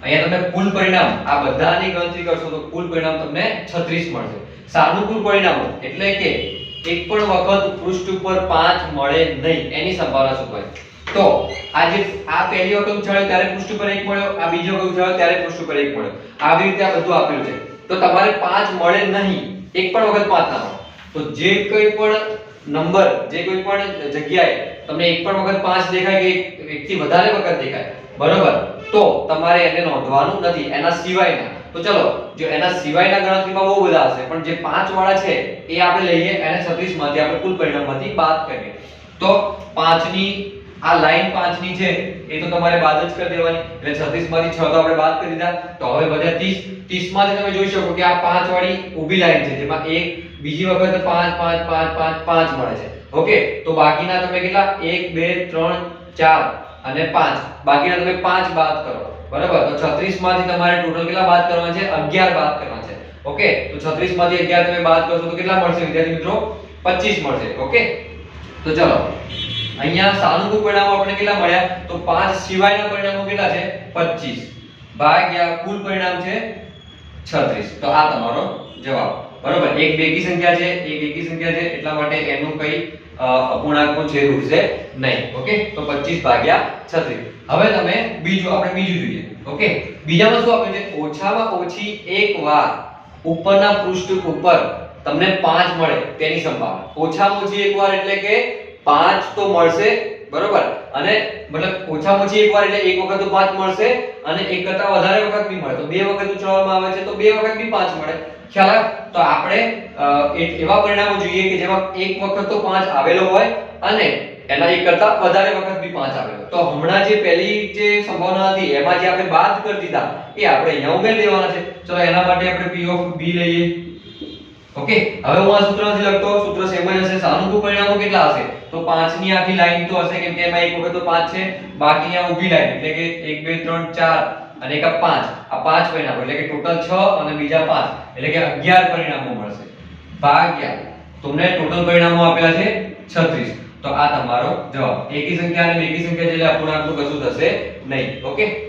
અહીંયા તમે કુલ પરિણામ આ બધાની ગણતરી કરશો તો કુલ પરિણામ તમને 36 મળશે. સાનુકૂળ પરિણામો એટલે કે એક પણ વખત પૃષ્ઠ ઉપર 5 મળે નહીં એની સંભાવના શોધવાની. તો આ પહેલી વખત ઉછાળ્યો ત્યારે પૃષ્ઠ પર 1 મળ્યો, આ બીજી વખત ઉછાળ્યો ત્યારે પૃષ્ઠ પર 1 મળ્યો, આવી રીતે આ બધું આપેલું છે. તો તમારે 5 મળે નહીં, એક પણ વખત 5 ના મળે, તો જે કોઈ પણ નંબર, જે કોઈ પણ જગ્યાએ તમને એક પણ વખત 5 દેખાય કે એક થી વધારે વખત દેખાય, બરોબર, તો તમારે એને નોંધવાનું નથી, એના સિવાયના. તો ચલો, જો એના સિવાયના ગણતરીમાં બહુ બધા હશે, પણ જે 5 વાળા છે એ આપણે લઈએ, એને 36 માંથી આપણે કુલ પરિણામમાંથી બાદ કરીએ. તો 5 ની આ લાઈન 5 ની છે એ તો તમારે બાદ જ કરી દેવાની, એટલે 36 માંથી 6 તો આપણે બાદ કરી દીધા. તો હવે વધ્યા 30. 30 માંથી તમે જોઈ શકો કે આ 5 વાળી ઊભી લાઈન છે જેમાં એક બીજી વખત 5 5 5 5 5 મળે છે. ઓકે, તો બાકીના તમે કેટલા 1 2 3 4 અને 5, બાકીના તમે 5 બાદ કરો. બરાબર, તો 36 માંથી તમારે ટોટલ કેટલા બાદ કરવાના છે? 11 બાદ કરવાના છે. ઓકે, તો 36 માંથી 11 તમે બાદ કરશો તો કેટલા મળશે વિદ્યાર્થી મિત્રો? 25 મળશે. ઓકે, તો ચલો અહીંયા સાનુકૂળ પરિણામો આપણે કેટલા મળ્યા? તો 5 સિવાયના પરિણામો કેટલા છે? 25 ભાગ્યા કુલ પરિણામ છે 36. તો આ તમારો જવાબ. બરોબર, એક બેકી સંખ્યા છે, એટલા માટે એનું કઈ અપૂર્ણાંકનો છેદ ઉડશે નહીં. ઓકે, તો 25 ભાગ્યા 36. હવે તમે આપણે બીજું જોઈએ. ઓકે, બીજામાં શું આપ્યું છે? ઓછામાં ઓછી એક વાર ઉપરના પૃષ્ઠ ઉપર તમને 5 મળે તેની સંભાવના. ઓછામાં ઓછી એક વાર એટલે કે 5 તો મળશે, બરોબર, અને મતલબ ઓછામાં ઓછી એક વાર એટલે એક વખત તો 5 મળશે અને એક કરતા વધારે વખત બી મળે, તો બે વખત ઉછાળવામાં આવે છે તો બે વખત બી 5 મળે. ખ્યાલ આવે? તો આપણે એવા પરિણામો જોઈએ કે જેમાં એક વખત તો 5 આવેલો હોય અને એના એક કરતા વધારે વખત બી 5 આવેલો. તો હમણાં જે પહેલી જે સંભાવના હતી એમાં જે આપણે બાદ કરી દીધા એ આપણે અહીંયા ઉમેરી દેવાના છે. ચલો એના માટે આપણે P of B લઈએ. ઓકે, હવે હું આ સૂત્ર નથી લખતો, સૂત્ર સેમ જ હશે. સાનુકૂળ પરિણામો કેટલા હશે? તો 5 ની આખી લાઈન તો હશે કેમ કે એમાં એક વખત તો 5 છે, બાકી આ ઊભી લાઈન એટલે કે 1 2 3 4 અને એક આ 5, આ 5 પરિણામો એટલે કે ટોટલ 6 અને બીજા 5 એટલે કે 11 પરિણામો મળશે ભાગ્યા તમને ટોટલ પરિણામો આપેલા છે 36. તો આ તમારો જવાબ. એકી સંખ્યા અને બેકી સંખ્યા એટલે અપૂર્ણાંકનું કશું થશે નહીં. ઓકે.